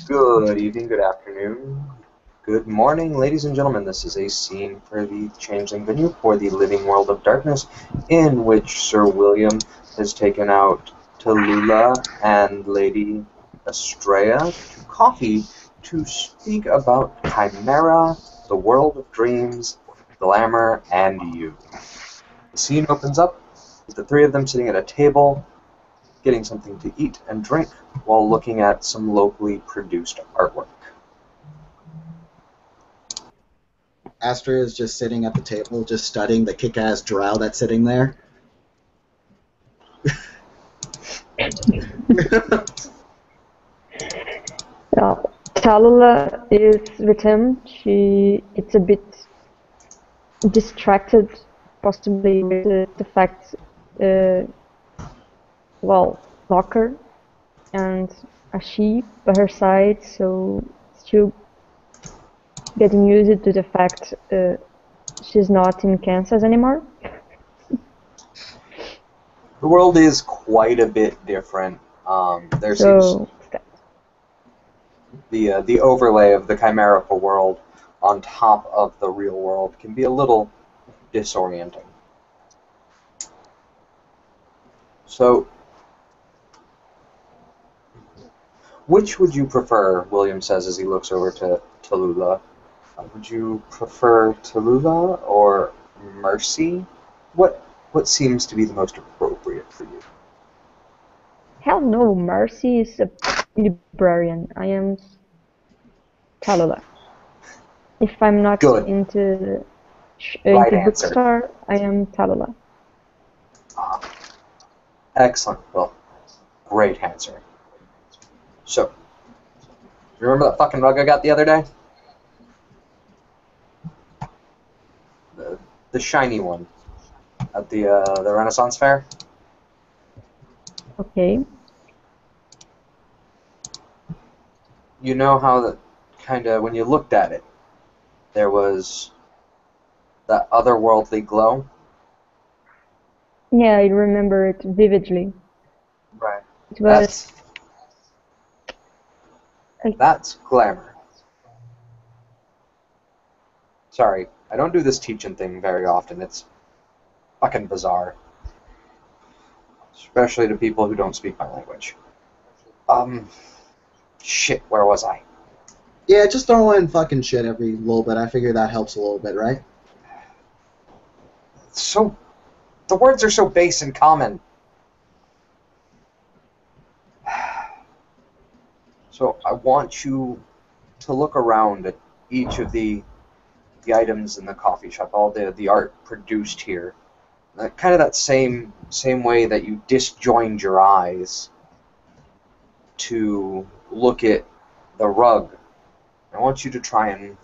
Good evening, good afternoon, good morning, ladies and gentlemen. This is a scene for the Changeling venue for the Living World of Darkness, in which Sir William has taken out Taluluah and Lady Astrea to coffee to speak about Chimera, the world of dreams, Glamour, and you. The scene opens up with the three of them sitting at a table, getting something to eat and drink while looking at some locally produced artwork. Astrea is just sitting at the table, just studying the kick-ass drow that's sitting there. Yeah, Taluluah is with him. It's a bit distracted, possibly with the fact, Locker and a sheep by her side, so still getting used to the fact she's not in Kansas anymore. The world is quite a bit different. There So seems the overlay of the chimerical world on top of the real world can be a little disorienting. So, which would you prefer? William says as he looks over to Taluluah. Would you prefer Taluluah or Mercy? What seems to be the most appropriate for you? hell no, Marcy is a librarian. I am Taluluah. If I'm not Good. into Right answer. bookstore, I am Taluluah. Excellent. Well, great answer. So, you remember that fucking rug I got the other day? The shiny one at the Renaissance Fair? Okay. You know how that kind of, when you looked at it, there was that otherworldly glow? Yeah, I remember it vividly. Right. It was That's Glamour. Sorry, I don't do this teaching thing very often. It's fucking bizarre. Especially to people who don't speak my language. Shit, where was I? Yeah, just throw in fucking shit every little bit. I figure that helps a little bit, right? The words are so base and common. So I want you to look around at each of the items in the coffee shop, all the art produced here. Kind of that same way that you disjoined your eyes to look at the rug. I want you to try and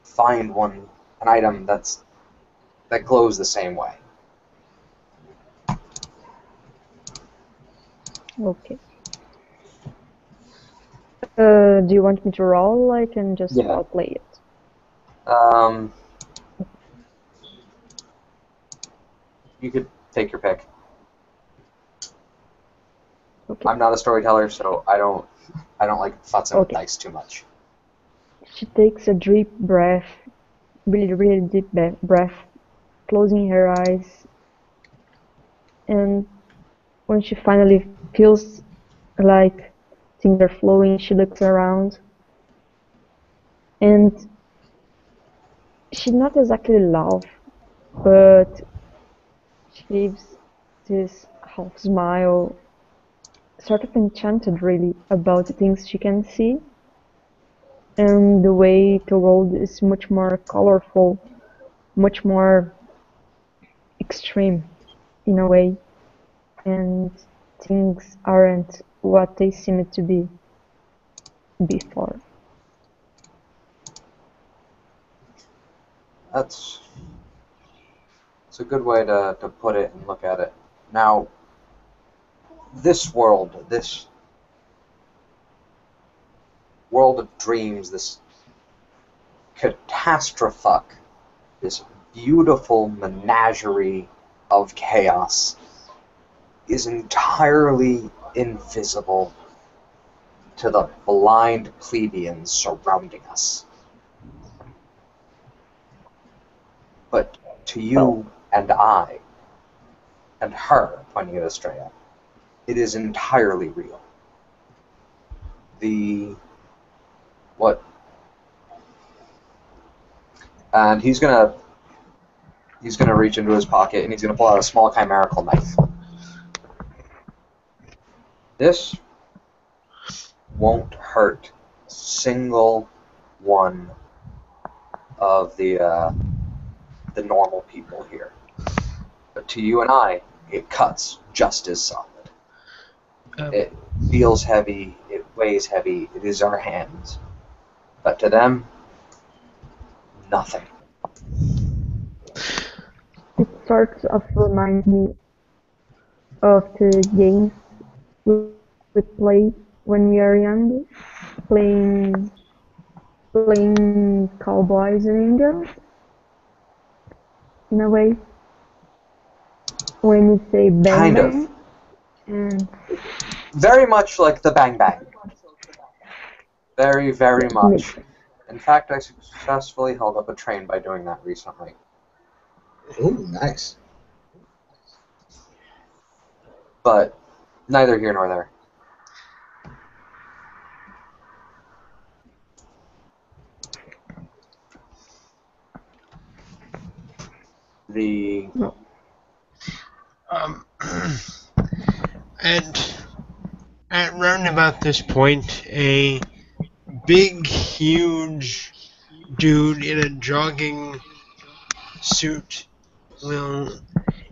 find an item that glows the same way. okay. Do you want me to roll? I can just Yeah. play it. You could take your pick. Okay. I'm not a storyteller, so I don't like futzing with Okay. dice too much. She takes a deep breath, really deep breath, closing her eyes, and when she finally feels like things are flowing, she looks around, and she not exactly laughs, but she gives this half smile, sort of enchanted really about the things she can see, and the way the world is much more colorful, much more extreme in a way, and things aren't what they seemed to be before. That's a good way to put it and look at it. Now, this world of dreams, this catastrophe, this beautiful menagerie of chaos is entirely invisible to the blind plebeians surrounding us. But to you and I, and her, pointing at Astrea, it is entirely real. What? And he's gonna reach into his pocket and he's gonna pull out a small chimerical knife. This won't hurt a single one of the normal people here. But to you and I, it cuts just as solid. It feels heavy, it weighs heavy, it is our hands. But to them, nothing. It sort of reminds me of the games we played when we were young, playing cowboys and Indians, in a way. When you say bang Kind bang, of. and Very much like the Bang Bang. Very, very much. In fact, I successfully held up a train by doing that recently. Ooh, nice. But neither here nor there. And at round about this point, a big, huge dude in a jogging suit will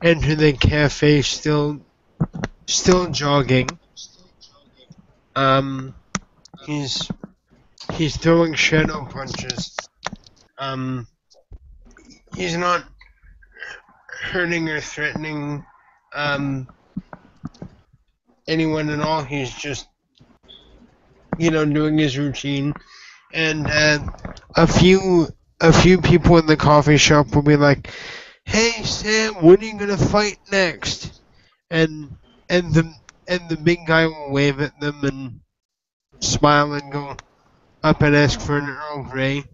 enter the cafe, still jogging. He's throwing shadow punches. He's not hurting or threatening anyone at all. He's just, doing his routine. And a few people in the coffee shop will be like, "Hey Sam, when are you gonna fight next?" And the big guy will wave at them and smile and go up and ask for an Earl Grey.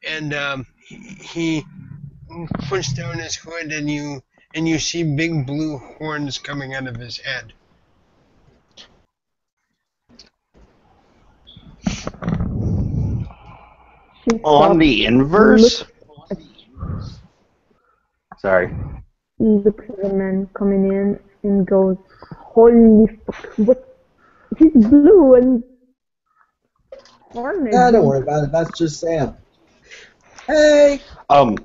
And he puts down his hood, and you see big blue horns coming out of his head. On the inverse? Sorry. He looks at the man coming in and goes, "Holy fuck, what? He's blue and orange." Nah, don't worry about it. That's just Sam. Hey! On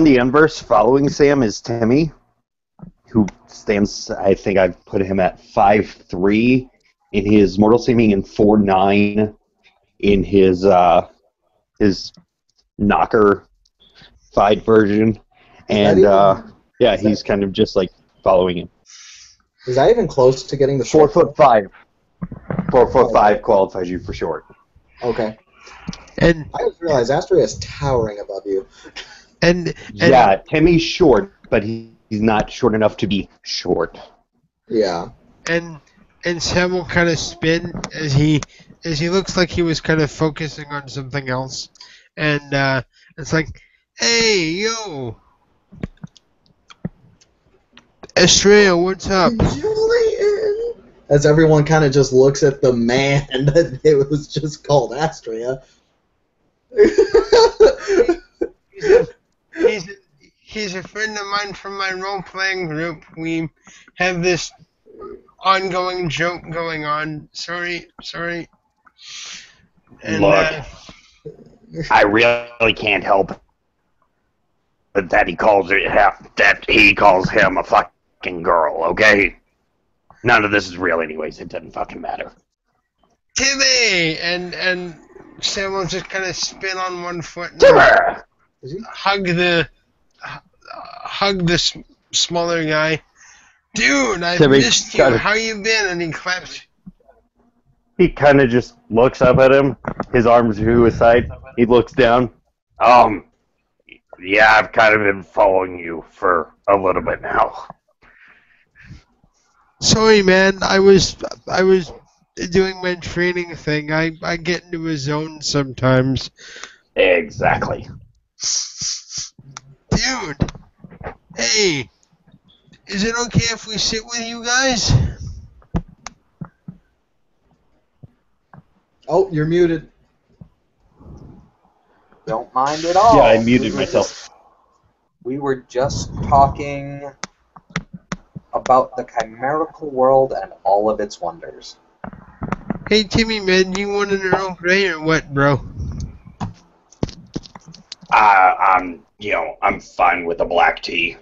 the inverse, following Sam is Timmy, who stands, I think I've put him at 5'3" in his mortal seeming and 4'9" in his knocker fight version. And yeah, he's kind of just like following him. Is that even close to getting the 4'5". 4'5" qualifies you for short. Okay. And I just realized Astrea is towering above you. and Yeah, Timmy's short, but he's not short enough to be short. Yeah. and Sam will kind of spin as he looks like he was kind of focusing on something else, and it's like, "Hey, yo, Astrea, what's up?" Julian! As everyone kind of just looks at the man that it was just called Astrea. He's a friend of mine from my role-playing group. We have this ongoing joke going on. Sorry. And, Look, I really can't help it that he calls him a fucking girl, okay? None of this is real anyways, it doesn't fucking matter. Timmy! And Sam will just kind of spin on one foot and Timber! hug the smaller guy. "Dude, I Timmy, missed you. got it. How you been?" And he claps. He kind of just looks up at him, his arms to his side. He looks down. Yeah, I've kind of been following you for a little bit now. Sorry, man. I was doing my training thing. I get into a zone sometimes. Exactly. Dude, hey, is it okay if we sit with you guys? Oh, you're muted. Don't mind at all. Yeah, I muted myself. We were just talking about the chimerical world and all of its wonders. Hey, Timmy, man, you want an Earl Grey or what, bro? I'm fine with a black tea.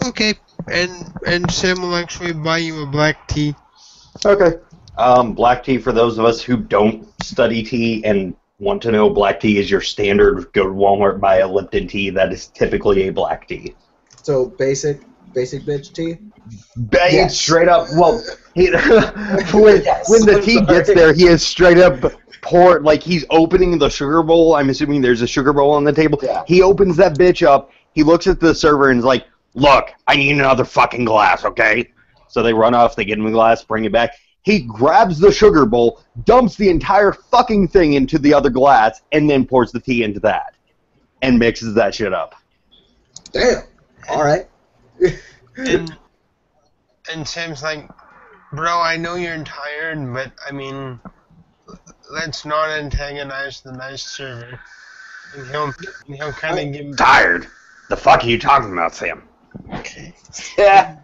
Okay, and Sam will actually buy you a black tea. Okay. Black tea, for those of us who don't study tea and want to know, black tea is your standard, go to Walmart, buy a Lipton tea. That is typically a black tea. So basic bitch tea. Bang, Yes. straight up. Well, when Yes. the I'm tea sorry. gets there, he is straight up pour, like he's opening the sugar bowl. I'm assuming there's a sugar bowl on the table. Yeah. He opens that bitch up. He looks at the server and is like, "Look, I need another fucking glass, okay?" So they run off. They get him a glass, bring it back. He grabs the sugar bowl, dumps the entire fucking thing into the other glass, and then pours the tea into that, and mixes that shit up. Damn. All right. And Sam's like, bro, I know you're tired, but I mean, let's not antagonize the nice server. And he'll kind of give. Tired? The fuck are you talking about, Sam? Yeah.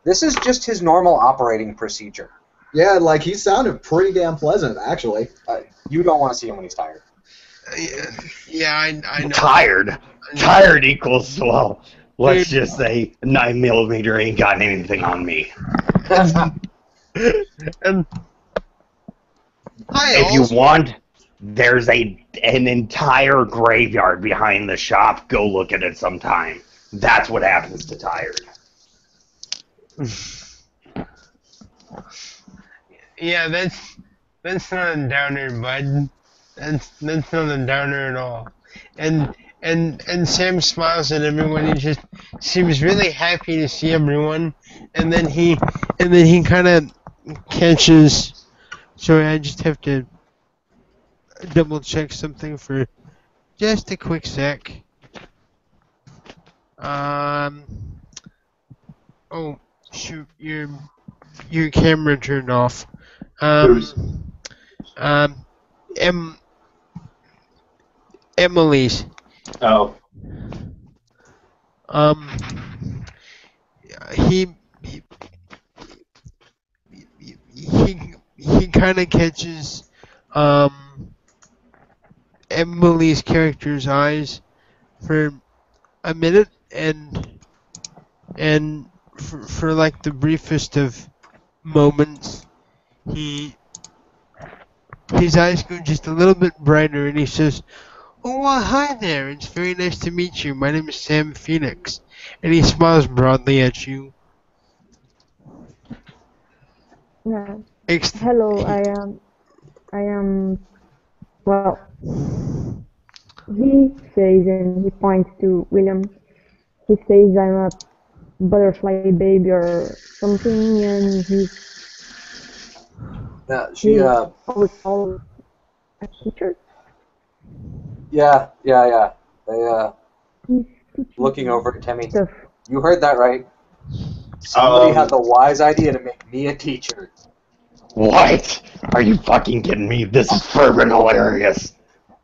This is just his normal operating procedure. Yeah, like he sounded pretty damn pleasant, actually. You don't want to see him when he's tired. Yeah, I know. Tired? Tired equals, well, let's just say 9mm ain't got anything on me. And If you want, there's an entire graveyard behind the shop. Go look at it sometime. That's what happens to Tired. Yeah, that's not a downer, bud. That's not a downer at all. And Sam smiles at everyone. He just seems really happy to see everyone. And then he kind of catches. Sorry, I just have to double check something for just a quick sec. Oh shoot, your camera turned off. Whose? Emily's. Oh. He kind of catches Emily's character's eyes for a minute, and for like the briefest of moments, his eyes go just a little bit brighter, and he says, "Oh, well, hi there. It's very nice to meet you. My name is Sam Phoenix." And he smiles broadly at you. Yeah. Hello, I am, well, he says, and he points to William, he says I'm a butterfly baby or something, and he's always called a teacher. Yeah. They, He's teaching looking over at Timmy. stuff. You heard that right. Somebody had the wise idea to make me a teacher. What? Are you fucking kidding me? This is fervent hilarious.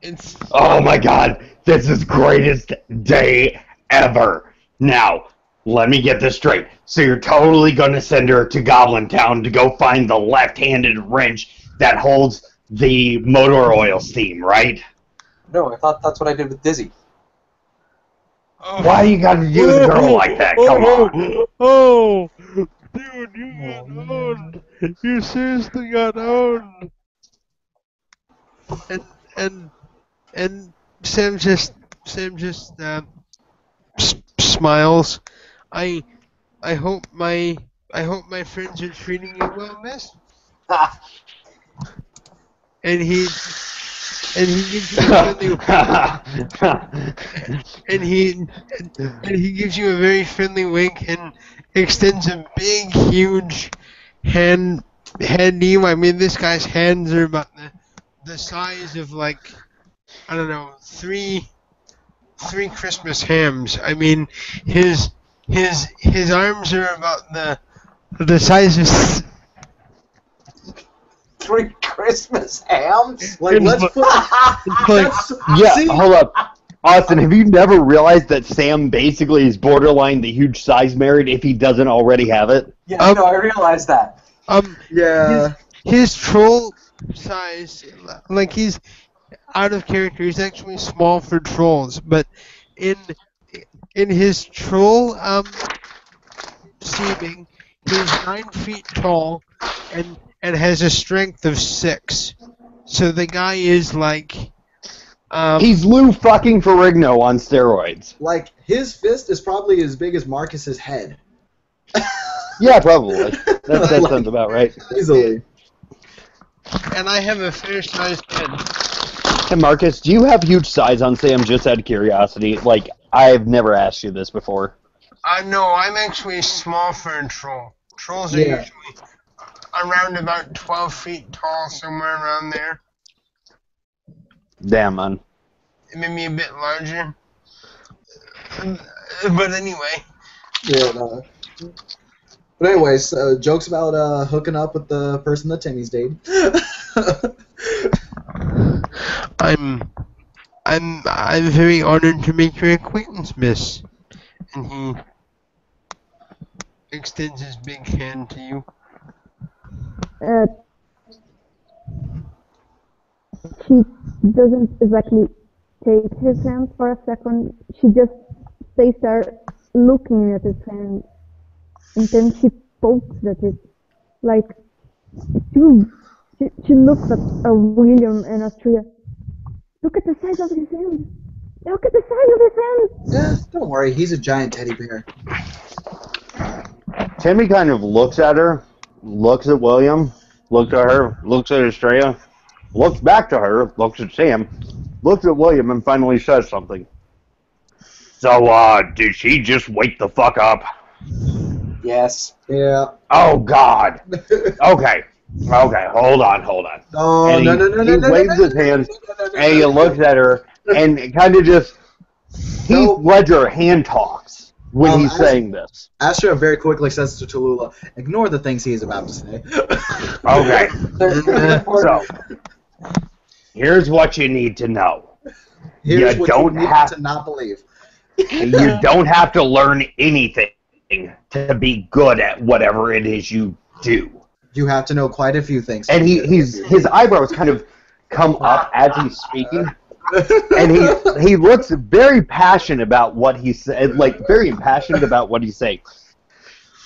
It's Oh my god, this is greatest day ever. Now, let me get this straight. So you're totally gonna send her to Goblin Town to go find the left-handed wrench that holds the motor oil steam, right? No, I thought that's what I did with Dizzy. Why you gotta do the girl like that? Come on. Oh, dude, you got owned. You seriously got owned. And Sam just smiles. I hope my friends are treating you well, miss. And and he gives you a friendly, and he gives you a very friendly wink and extends a big, huge hand to you. I mean, this guy's hands are about the size of like, I don't know, three Christmas hams. I mean, his arms are about the size of 3 Christmas hams? Like, let's put. Yeah, See? hold up. Austin, have you never realized that Sam basically is borderline the huge size merit if he doesn't already have it? Yeah, no, I realized that. Yeah. his troll size, like he's out of character. He's actually small for trolls, but in his troll seeming, he's 9 feet tall and has a strength of 6. So the guy is like He's Lou fucking Ferrigno on steroids. Like, his fist is probably as big as Marcus's head. Yeah, probably. That sounds about right. Easily. and I have a fair sized head. Hey, Marcus, do you have huge size on Sam, just out of curiosity? Like, I've never asked you this before. No, I'm actually small for a troll. Trolls are Yeah. usually around about 12 feet tall, somewhere around there. Damn, man. Maybe a bit larger. But anyway. Yeah, no. But anyways, jokes about hooking up with the person that Timmy's dating. I'm very honored to make your acquaintance, miss. And he extends his big hand to you. She doesn't exactly take his hand for a second. She just stays there looking at his hand, and then she pokes at it. Like, she looks at William and Astrea. Look at the size of his hand! Look at the size of his hand! Yeah, don't worry, he's a giant teddy bear. Timmy kind of looks at her, looks at William, looks at her, looks at Astrea, looks back to her, looks at Sam, looks at William, and finally says something. So, did she just wake the fuck up? Yes. Yeah. Oh, God. Okay, hold on. Oh, And he waves his hands, and he looks at her, and kind of just Heath Ledger hand talks when he's saying this. Astrea very quickly says to Taluluah, ignore the things he is about to say. Okay, They're so here's what you need to know. Here's You what don't you need have- to not believe. You don't have to learn anything to be good at whatever it is you do. You have to know quite a few things. And his eyebrows kind of come up as he's speaking, and he looks very passionate about what he said, like very impassioned about what he's saying.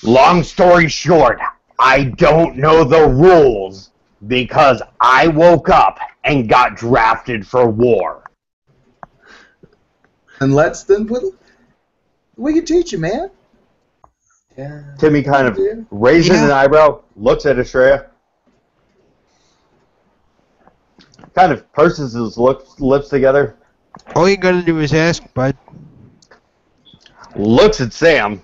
Long story short, I don't know the rules because I woke up and got drafted for war. And we can teach you, man. Yeah. Timmy kind of raises an eyebrow, looks at Astrea, kind of purses his lips together, All you gotta do is ask, bud. looks at Sam,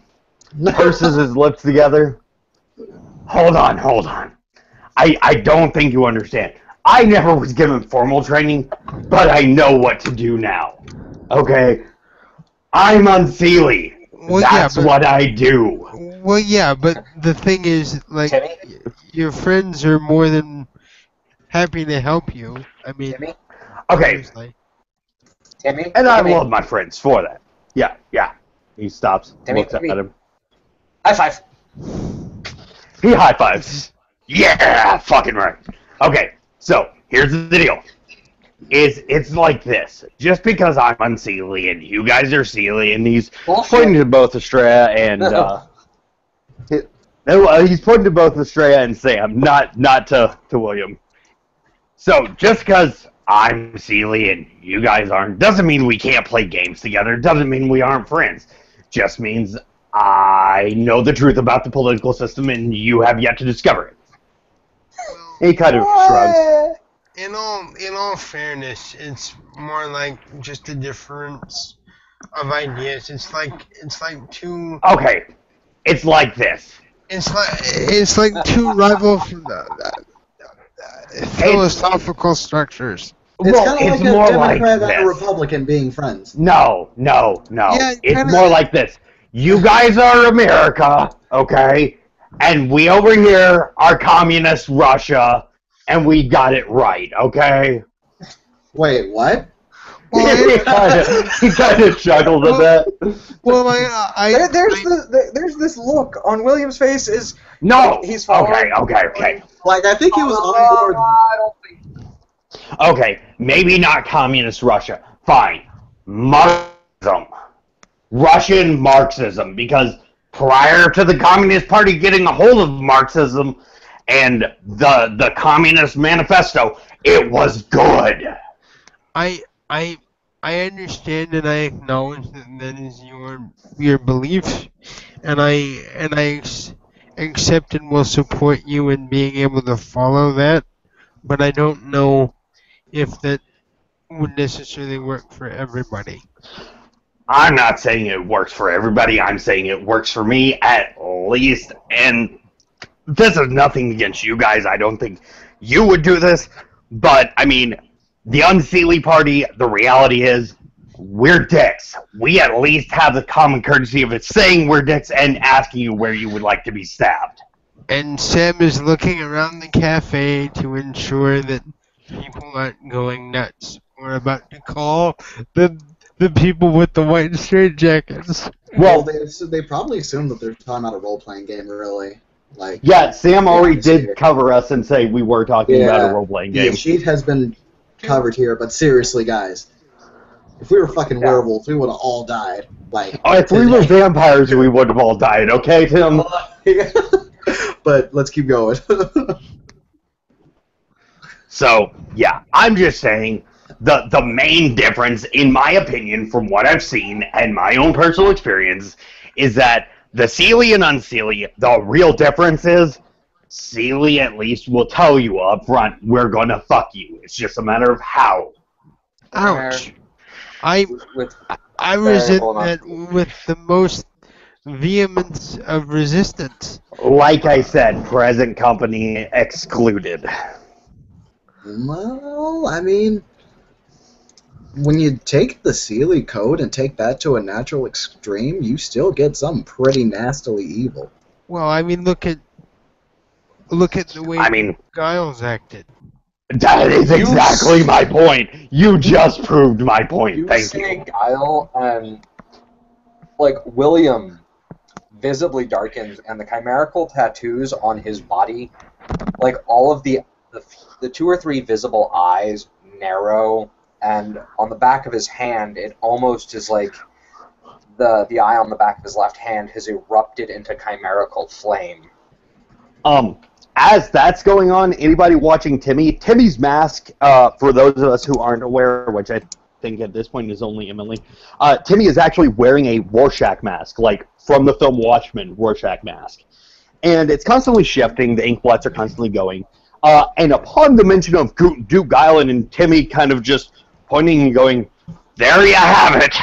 purses his lips together. Hold on. I don't think you understand. I never was given formal training, but I know what to do now. Okay? I'm unseelie. Well, That's yeah, but, what I do. Well, yeah, but the thing is, like, Timmy? your friends are more than happy to help you. I mean, Timmy? Okay, seriously. Timmy? and I Timmy? love my friends for that. Yeah. He stops, Timmy, looks at Timmy. him. High five. He high fives. Yeah, fucking right. Okay, so here's the deal. It's like this. Just because I'm unseelie and you guys are seelie, and he's Pointing to both Astrea and he's pointing to both Astrea and Sam, not to William. So just because I'm seelie and you guys aren't, doesn't mean we can't play games together. Doesn't mean we aren't friends. Just means I know the truth about the political system and you have yet to discover it. He kind of shrugs. in all fairness, it's more like just a difference of ideas. It's like two. Okay, it's like this. It's like two rival philosophical structures. It's Well, kind of it's like a more Democrat like and a this. Republican being friends. No. Yeah, It's kinda- more like this. You guys are America, okay? And we over here are communist Russia, and we got it right, okay? Wait, what? Well, he kind of chuckled at that. well, There's this look on William's face is No. he's following. Okay. Like, I think he was on board. I don't think Okay, maybe not communist Russia. Fine. Marxism. Russian Marxism, because prior to the Communist Party getting a hold of Marxism and the Communist Manifesto, it was good. I understand and I acknowledge that is your belief, and I accept and will support you in being able to follow that, but I don't know if that would necessarily work for everybody. I'm not saying it works for everybody. I'm saying it works for me at least. And this is nothing against you guys. I don't think you would do this. But, I mean, the Unseelie Party, the reality is, we're dicks. We at least have the common courtesy of it saying we're dicks and asking you where you would like to be stabbed. And Sam is looking around the cafe to ensure that people aren't going nuts. We're about to call the people with the white straitjackets. Well, they probably assume that they're talking about a role-playing game, really. Like, Yeah, Sam already honestly, did cover us and say we were talking about a role-playing game. The sheet has been covered here, but seriously, guys, if we were fucking werewolves, we would have all died. Like, Oh, if we were vampires, we would have all died, okay, Tim? But let's keep going. So, yeah, I'm just saying the main difference, in my opinion, from what I've seen and my own personal experience, is that the Seelie and Unseelie, the real difference is Seelie at least will tell you up front, we're gonna fuck you. It's just a matter of how. Ouch. I with resent variable that with the most vehemence of resistance. Like I said, present company excluded. Well, I mean, when you take the Seelie code and take that to a natural extreme, you still get something pretty nastily evil. Well, I mean, look at the way Giles acted. That is exactly my point. You just proved my point. Thank you. You say Guile and like William visibly darkens, and the chimerical tattoos on his body, like all of the 2 or 3 visible eyes narrow, and on the back of his hand, it almost is like the eye on the back of his left hand has erupted into chimerical flame. As that's going on, anybody watching Timmy's mask, for those of us who aren't aware, which I think at this point is only Emily, Timmy is actually wearing a Rorschach mask, like from the film Watchmen Rorschach mask. And it's constantly shifting, the ink blots are constantly going. And upon the mention of Duke Guilan and Timmy kind of just pointing and going, There you have it.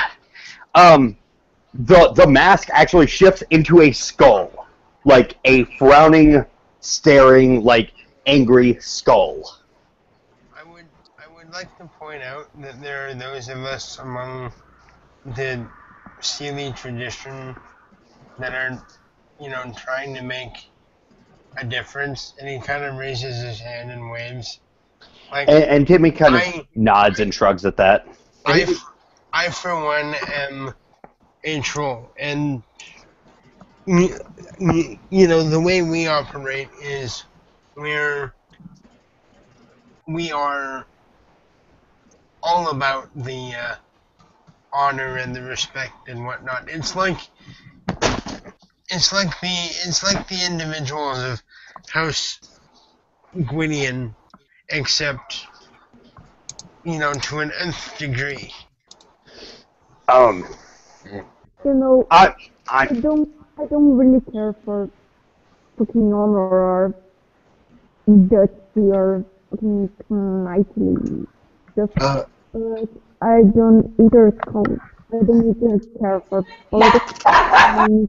the mask actually shifts into a skull, like a frowning, staring, like angry skull. I would like to point out that there are those of us among the Seelie tradition that are, trying to make a difference, and he kind of raises his hand and waves. Like, And Timmy kind of nods and shrugs at that. I for one am a troll, and the way we operate is we are all about the honor and the respect and whatnot. It's like the individuals of House Gwydion, except to an nth degree. I don't really care for putting on or dirty or fucking nicely. Just, Uh, I don't either I don't either care for politics. And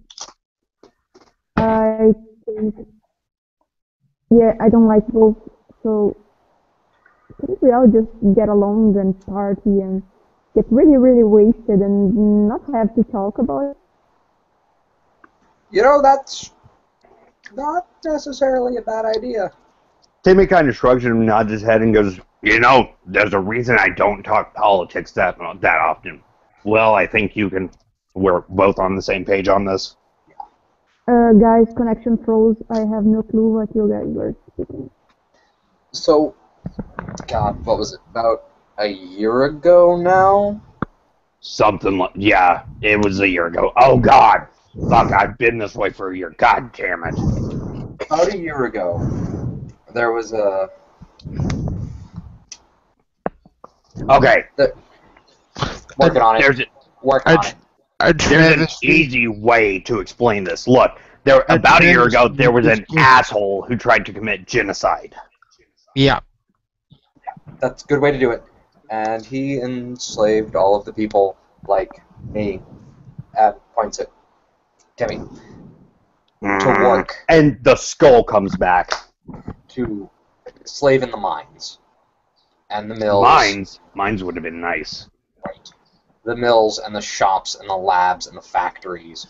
I think, yeah, I don't like both. So couldn't we all just get along and party and get really, really wasted and not have to talk about it? You know, that's not necessarily a bad idea. Timmy kind of shrugs and nods his head and goes, "You know, there's a reason I don't talk politics that often." Well, I think we're both on the same page on this. Guys, connection froze. I have no clue what you guys were speaking. So, God, what was it? About a year ago now? Something like, yeah, it was a year ago. Oh, God. Fuck, I've been this way for a year. God damn it. About a year ago, there was a... Okay. Working on There's it. Working on it. There's an easy way to explain this. Look, about a year ago, there was an asshole who tried to commit genocide. Yeah. That's a good way to do it. And he enslaved all of the people, like me, and points at Timmy, to work. And the skull comes back. To slave in the mines. And the mills. Mines would have been nice. Right. The mills and the shops and the labs and the factories.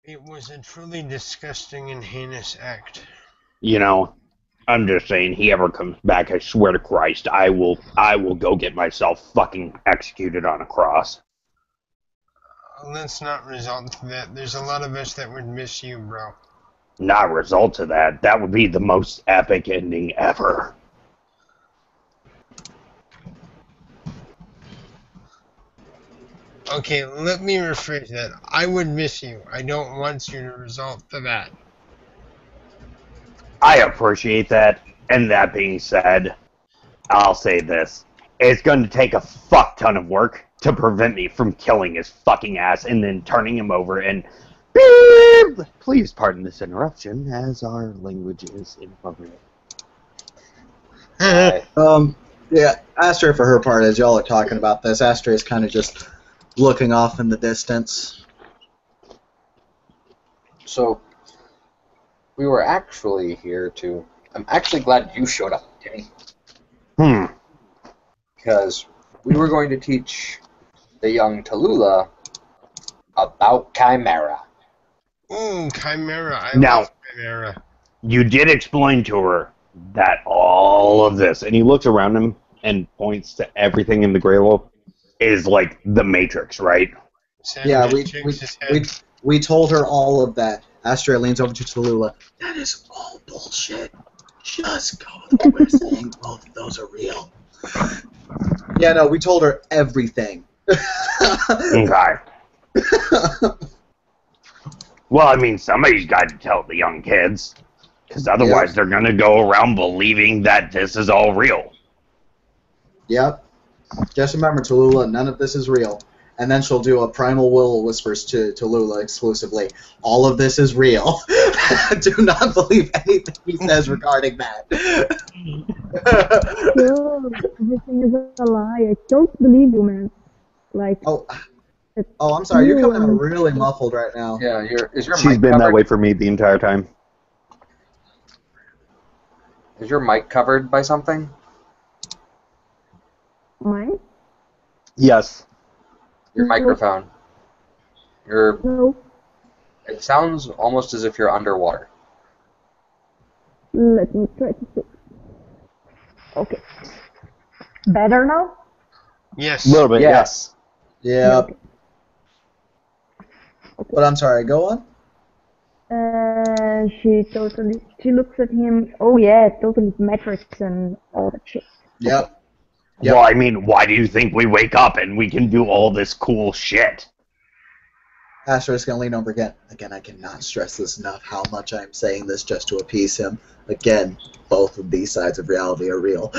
It was a truly disgusting and heinous act. You know, I'm just saying, he ever comes back, I swear to Christ, I will go get myself fucking executed on a cross. Let's not resort to that. There's a lot of us that would miss you, bro. Not result to that. That would be the most epic ending ever. Okay, let me rephrase that. I would miss you. I don't want you to resort to that. I appreciate that. And that being said, I'll say this. It's going to take a fuck ton of work to prevent me from killing his fucking ass and then turning him over and... Beep! Please pardon this interruption, as our language is inappropriate. Yeah, Astrea, for her part, as y'all are talking about this, Astrea is kind of just looking off in the distance. So, we were actually here to... I'm actually glad you showed up, Timmy. Because we were going to teach the young Taluluah about Chimera. Ooh, Chimera. I Now, love Chimera. You did explain to her that all of this, and he looks around him and points to everything in the Grey Wolf, is like the Matrix, right? Sam Yeah, just shakes his head. we told her all of that. Astrea leans over to Taluluah. That is all bullshit. Just go with what we're saying. Both of those are real. Yeah, no, we told her everything. Okay. Well, I mean, somebody's got to tell the young kids, because otherwise they're going to go around believing that this is all real. Yep. Just remember, Taluluah, none of this is real. And then she'll do a Primal Will whispers to Taluluah exclusively. All of this is real. Do not believe anything he says regarding that. No, everything is a lie. I don't believe you, man. Like, Oh, I'm sorry. You're coming out really muffled right now. Yeah, is your She's mic been covered? that way for me the entire time. Is your mic covered by something? mine? Yes. Your microphone. No. It sounds almost as if you're underwater. Let me try to fix. Okay. Better now? Yes. A little bit, Yes. Yeah. Okay. But I'm sorry. Go on. She looks at him. Oh yeah, totally Matrix and all that shit. Yep. Yep. Well, I mean, why do you think we wake up and we can do all this cool shit? Astrea's gonna lean over again. Again, I cannot stress this enough how much I'm saying this just to appease him. Again, both of these sides of reality are real.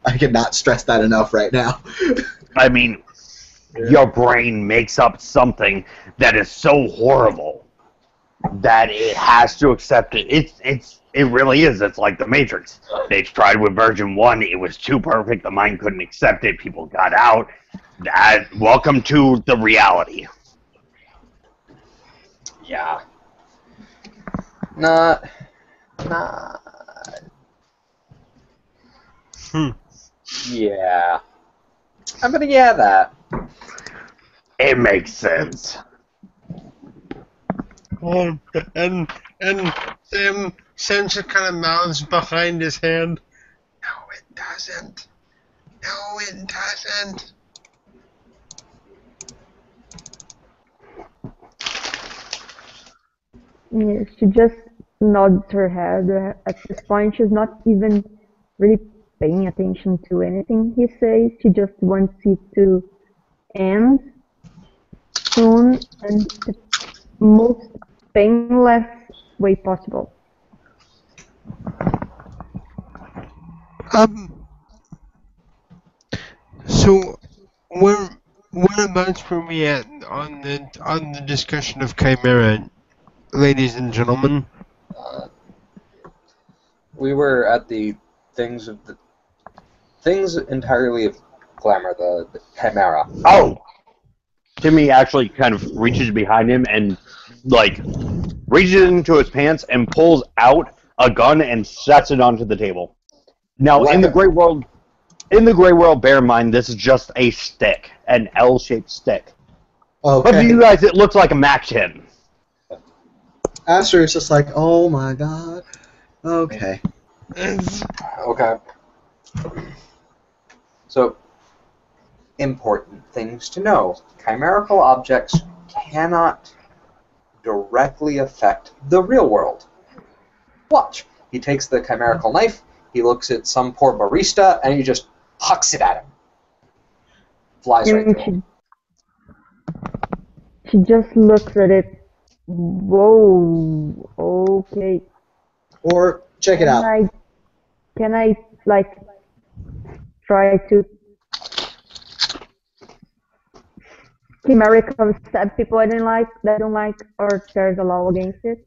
I cannot stress that enough right now. I mean, your brain makes up something that is so horrible that it has to accept it. It really is. It's like the Matrix. They tried with version 1. It was too perfect. The mind couldn't accept it. People got out. Welcome to the reality. Yeah. Not. Yeah. I'm gonna that. It makes sense. Oh, and Sam just kind of mouths behind his hand. No, it doesn't. No, it doesn't. Yeah, she just nods her head. At this point, she's not even really paying attention to anything he says. She just wants it to end soon and the most painless way possible. So whereabouts were we at on the discussion of Chimera, ladies and gentlemen? We were at the things entirely of Glamour, the Chimera. Oh! Timmy actually kind of reaches behind him and, like, reaches into his pants and pulls out a gun and sets it onto the table. Now, in the Grey World, bear in mind, this is just a stick, an L-shaped stick. Okay. But to you guys, it looks like a Mac 10. Astrea is just like, oh my god. Okay. Okay. So, important things to know. Chimerical objects cannot directly affect the real world. Watch. He takes the chimerical knife, he looks at some poor barista, and he just hucks it at him. Flies right through him. She just looks at it. Whoa. Okay. Or, check it out. Can I, like, try to Chimerical stab people I don't like, or there's a law against it?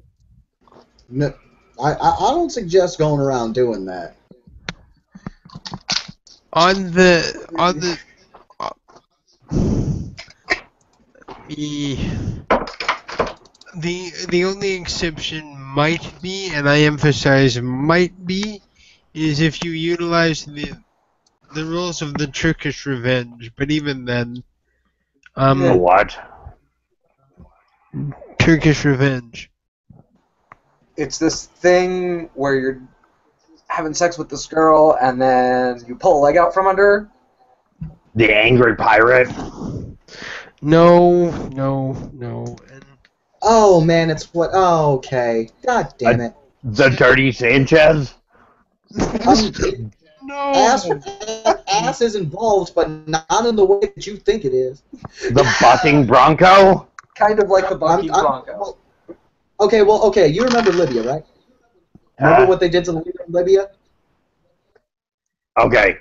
No, I don't suggest going around doing that. The only exception might be, and I emphasize might be, is if you utilize the rules of the Turkish revenge. But even then, What? Turkish revenge. It's this thing where you're having sex with this girl, and then you pull a leg out from under her. The angry pirate? No. And Oh man, it's what? Oh, okay. God damn it. The dirty Sanchez? no. Ass is involved, but not in the way that you think it is. The bucking bronco? Kind of like the bucking bronco. Okay. You remember Libya, right? Remember what they did to the leader of Libya? Okay,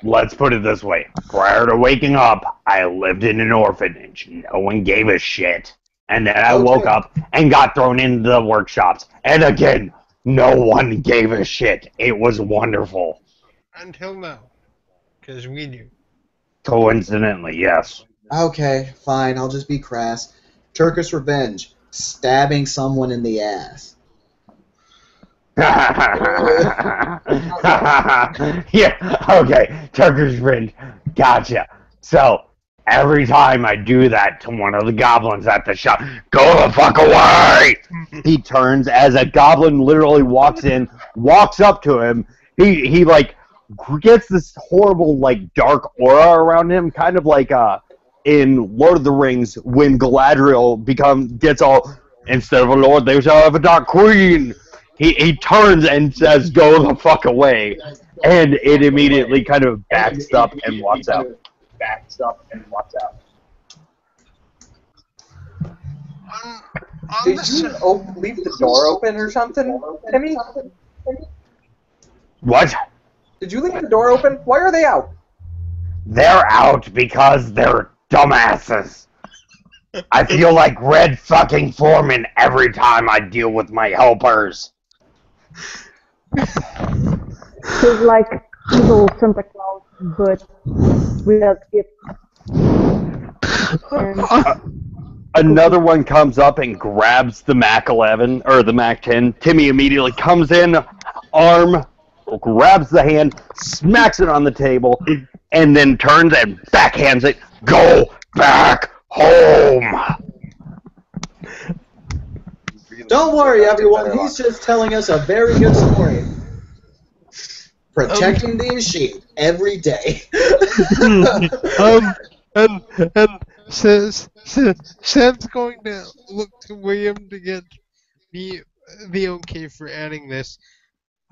let's put it this way. Prior to waking up, I lived in an orphanage. No one gave a shit. And then I woke up and got thrown into the workshops. And again, no one gave a shit. It was wonderful. Until now. Because we do. Coincidentally, yes. Okay, fine. I'll just be crass. Turkish revenge. Stabbing someone in the ass. Yeah, okay. Turkish revenge. Gotcha. So, every time I do that to one of the goblins at the shop, go the fuck away! He turns as a goblin literally walks in, walks up to him. He like gets this horrible like dark aura around him, kind of like in Lord of the Rings when Galadriel gets all, instead of a lord they shall have a dark queen. He turns and says, "Go the fuck away," and it immediately kind of backs up and walks out. Did you leave the door open or something, Timmy? What? Did you leave the door open? Why are they out? They're out because they're dumbasses. I feel like Red fucking Foreman every time I deal with my helpers. He's like evil Santa Claus, but without gifts. And Another one comes up and grabs the Mac 11 or the Mac 10. Timmy immediately comes in, arm, grabs the hand, smacks it on the table, and then turns and backhands it. Go back home. Don't worry, everyone. He's just telling us a very good story. Protecting the machine every day. and Sam's going to look to William to get the okay for adding this.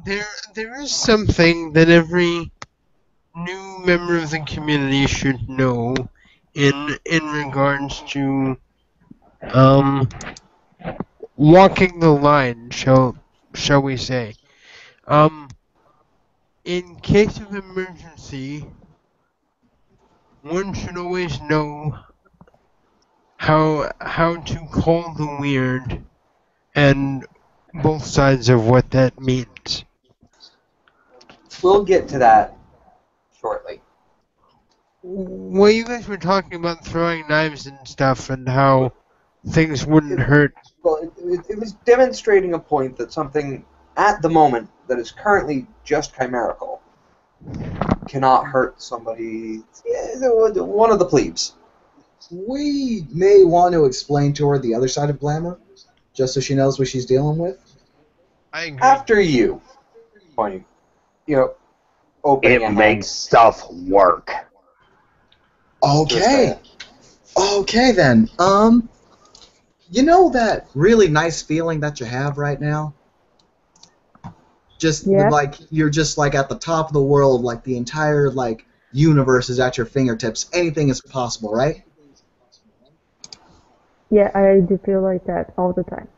There is something that every new member of the community should know in regards to walking the line, shall we say. In case of emergency, one should always know how to call the weird and both sides of what that means. We'll get to that shortly. Well, you guys were talking about throwing knives and stuff and how things wouldn't hurt. Well, it was demonstrating a point that something at the moment that is currently just chimerical cannot hurt somebody, one of the plebes. We may want to explain to her the other side of Glamour, just so she knows what she's dealing with. I agree. After you, pointing, opening It makes stuff work. Okay. Okay then. You know that really nice feeling that you have right now? Just like you're just like at the top of the world, like the entire like universe is at your fingertips. Anything is possible, right? yeah, I do feel like that all the time.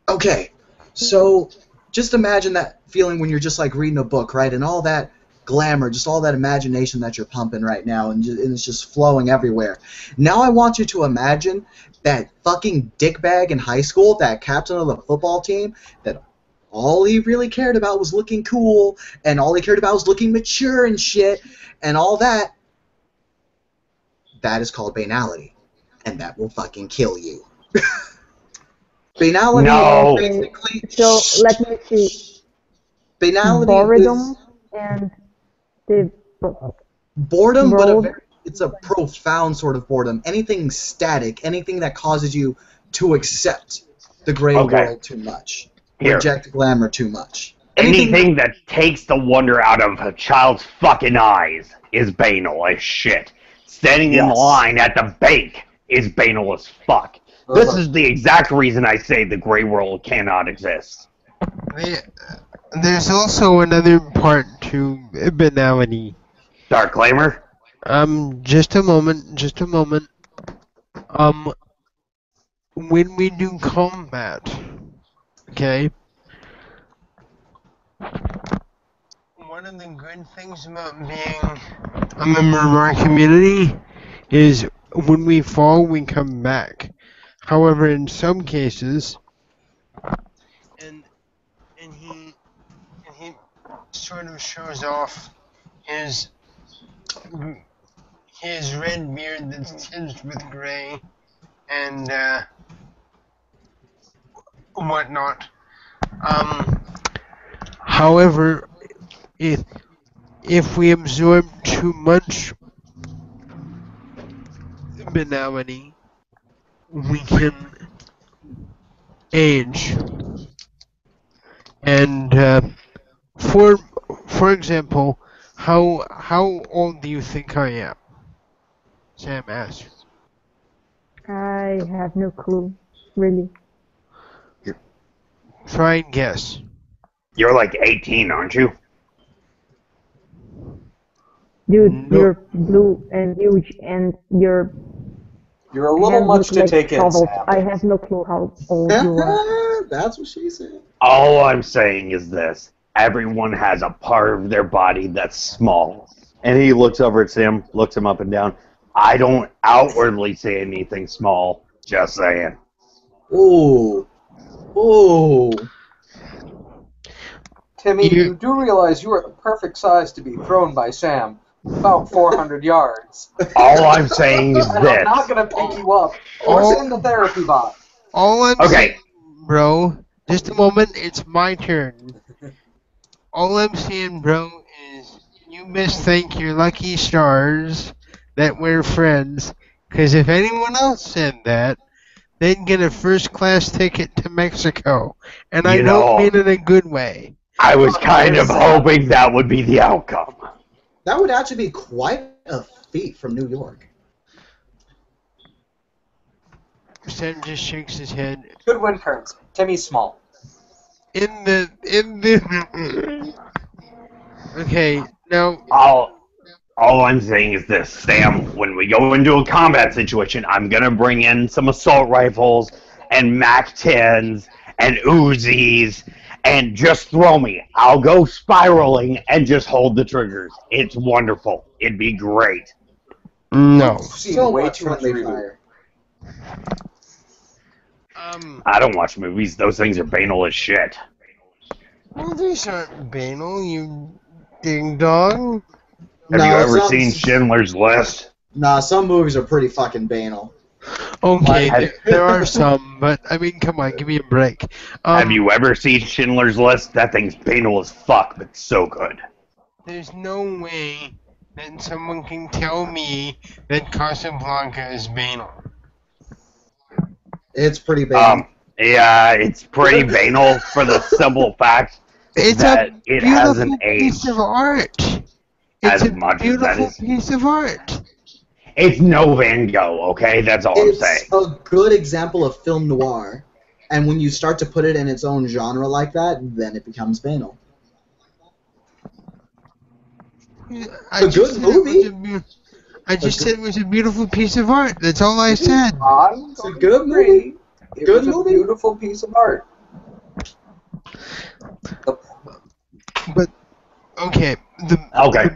Okay. So just imagine that feeling when you're just like reading a book, right? And all that glamour, just all that imagination that you're pumping right now, and it's just flowing everywhere. Now I want you to imagine that fucking dickbag in high school, that captain of the football team, that all he really cared about was looking cool, and all he cared about was looking mature and shit, and all that. That is called banality, and that will fucking kill you. Banality No. is basically... So let me see. Banality Boredom is and the boredom, but World- it's a profound sort of boredom. Anything static, anything that causes you to accept the gray world too much, reject glamour too much. Anything that takes the wonder out of a child's fucking eyes is banal as shit. Standing in line at the bank is banal as fuck. This is the exact reason I say the gray world cannot exist. There's also another part to banality. Dark Glamour? Just a moment. When we do combat, okay? One of the good things about being a member of our community is when we fall, we come back. However, in some cases, and he sort of shows off his red beard that's tinged with gray and whatnot. However, if we absorb too much banality, we can age. And for example, how old do you think I am? Sam asked. I have no clue, really. Try and guess. You're like 18, aren't you? Dude, No. you're blue and huge, and you're You're a little much to take in, Sam. I have no clue how old you are. That's what she said. All I'm saying is this. Everyone has a part of their body that's small. And he looks over at Sam, looks him up and down. I don't outwardly say anything small. Just saying. Ooh. Ooh. Timmy, you do realize you are the perfect size to be thrown by Sam. About 400 yards. All I'm saying is And this. I'm not going to pick you up or send the therapy bot. All I'm Okay. saying, bro, just a moment, it's my turn. All I'm saying, bro, is you must thank your lucky stars that we're friends, because if anyone else said that, they'd get a first-class ticket to Mexico, and I You don't know, mean in a good way. I was kind of hoping that would be the outcome. That would actually be quite a feat from New York. Sam just shakes his head. Good win turns. Timmy's small. Okay, now All I'm saying is this, Sam, when we go into a combat situation, I'm going to bring in some assault rifles and MAC-10s and Uzis and just throw me. I'll go spiraling and just hold the triggers. It's wonderful. It'd be great. no. Seen So way much too much friendly reboot. fire. I don't watch movies. Those things are banal as shit. Well, these aren't banal, you ding dong. Have you ever some- seen Schindler's List? Nah, some movies are pretty fucking banal. Okay, Have- there are some, but I mean, come on, give me a break. Have you ever seen Schindler's List? That thing's banal as fuck, but so good. There's no way that someone can tell me that Casablanca is banal. It's pretty banal. Yeah, it's pretty banal for the simple fact It's that a it beautiful hasn't piece aged of art. as It's a much as that beautiful is. piece of art. It's no Van Gogh, okay? That's all I'm It's saying. a good example of film noir. And when you start to put it in its own genre like that, then it becomes banal. I A just good said movie? I just said it was a beautiful piece of art. That's all I said. I'm It's a going good to agree. movie. It Good was movie. a beautiful piece of art. But okay, Okay.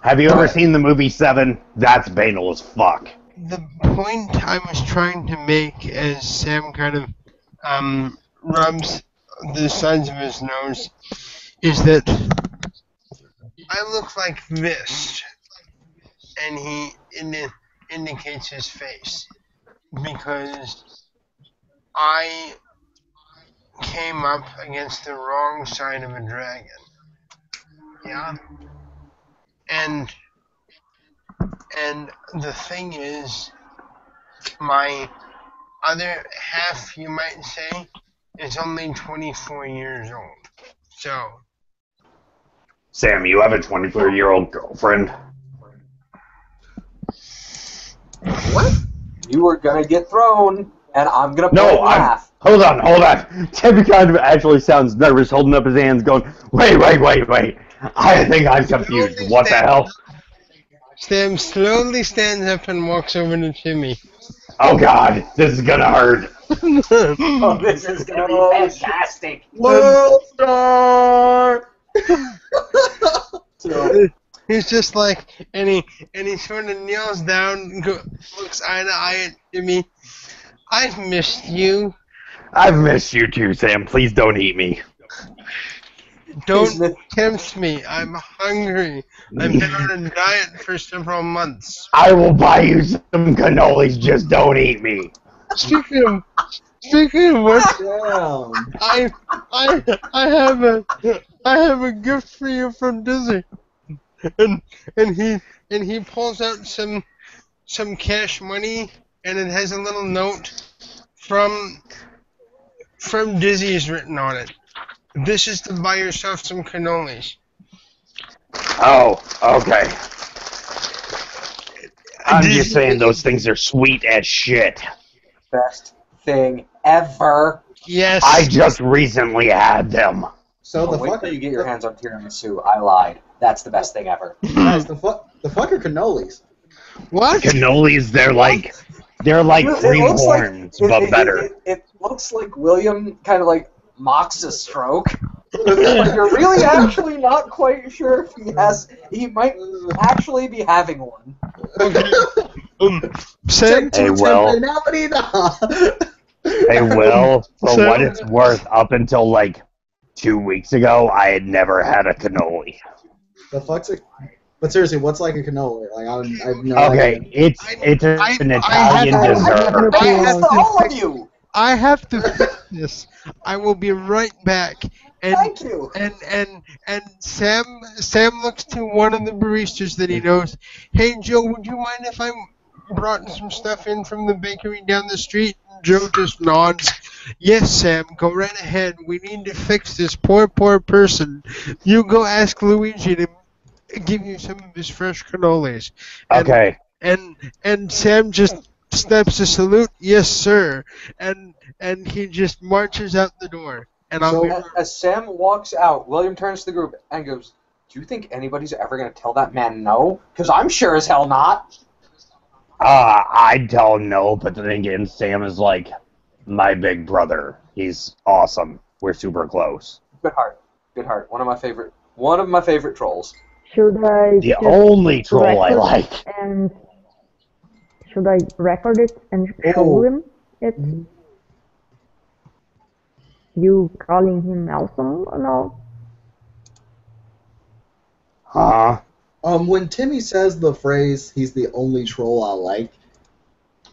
Have you ever seen the movie Seven? That's banal as fuck. the point I was trying to make, as Sam kind of rubs the sides of his nose, is that I look like this, and he indicates his face, because I came up against the wrong side of a dragon. Yeah? And the thing is, my other half, you might say, is only 24 years old. So, Sam, you have a 24-year-old girlfriend? What? You are going to get thrown, and I'm going to No, play and laugh. Hold on. Timmy kind of actually sounds nervous, holding up his hands, going, wait. I think I'm confused. What the hell? Sam slowly stands up and walks over to Timmy. Oh, God. This is gonna hurt. Oh, this is going to be fantastic. World Star! So, He's just like, and he sort of kneels down, and looks eye to eye at Timmy. I've missed you. I've missed you too, Sam. Please don't eat me. Don't tempt me. I'm hungry. I've been on a diet for several months. I will buy you some cannolis. Just don't eat me. Speaking of what, Damn. I have a gift for you from Disney. And he pulls out some cash money, and it has a little note from Disney's written on it. This is to buy yourself some cannolis. Oh, okay. I'm just saying those things are sweet as shit. best thing ever. Yes. I just recently had them. So Oh, the wait fuck till you get your hands on tiramisu. I lied. That's the best thing ever. guys, the fuck are cannolis? What? Cannolis, they're like It green looks like- horns, but better. It looks like William kind of like mocks a stroke. Like you're really actually not quite sure if he might actually be having one. Sam, Hey, well. Hey, Will, for So- what it's worth, up until like 2 weeks ago, I had never had a cannoli. The fuck's a... But seriously, what's like a cannoli? Like, I have no Okay, idea. it's an Italian dessert. All of you. I have to fix this. I will be right back. And, Thank you. And Sam looks to one of the baristas that he knows. Hey Joe, would you mind if I brought some stuff in from the bakery down the street? And Joe just nods. Yes, Sam, go right ahead. We need to fix this poor person. You go ask Luigi to give you some of his fresh cannolis. Okay. And Sam just snaps a salute. Yes, sir. And he just marches out the door. And As Sam walks out, William turns to the group and goes, "Do you think anybody's ever going to tell that man no? Because I'm sure as hell not." I'd tell him no, but then again, Sam is like my big brother. He's awesome. We're super close. Good heart. Good heart. One of my favorite trolls. Should I The just only troll I record like. And should I record it and show him it? You calling him awesome or no? Huh? When Timmy says the phrase, "He's the only troll I like," a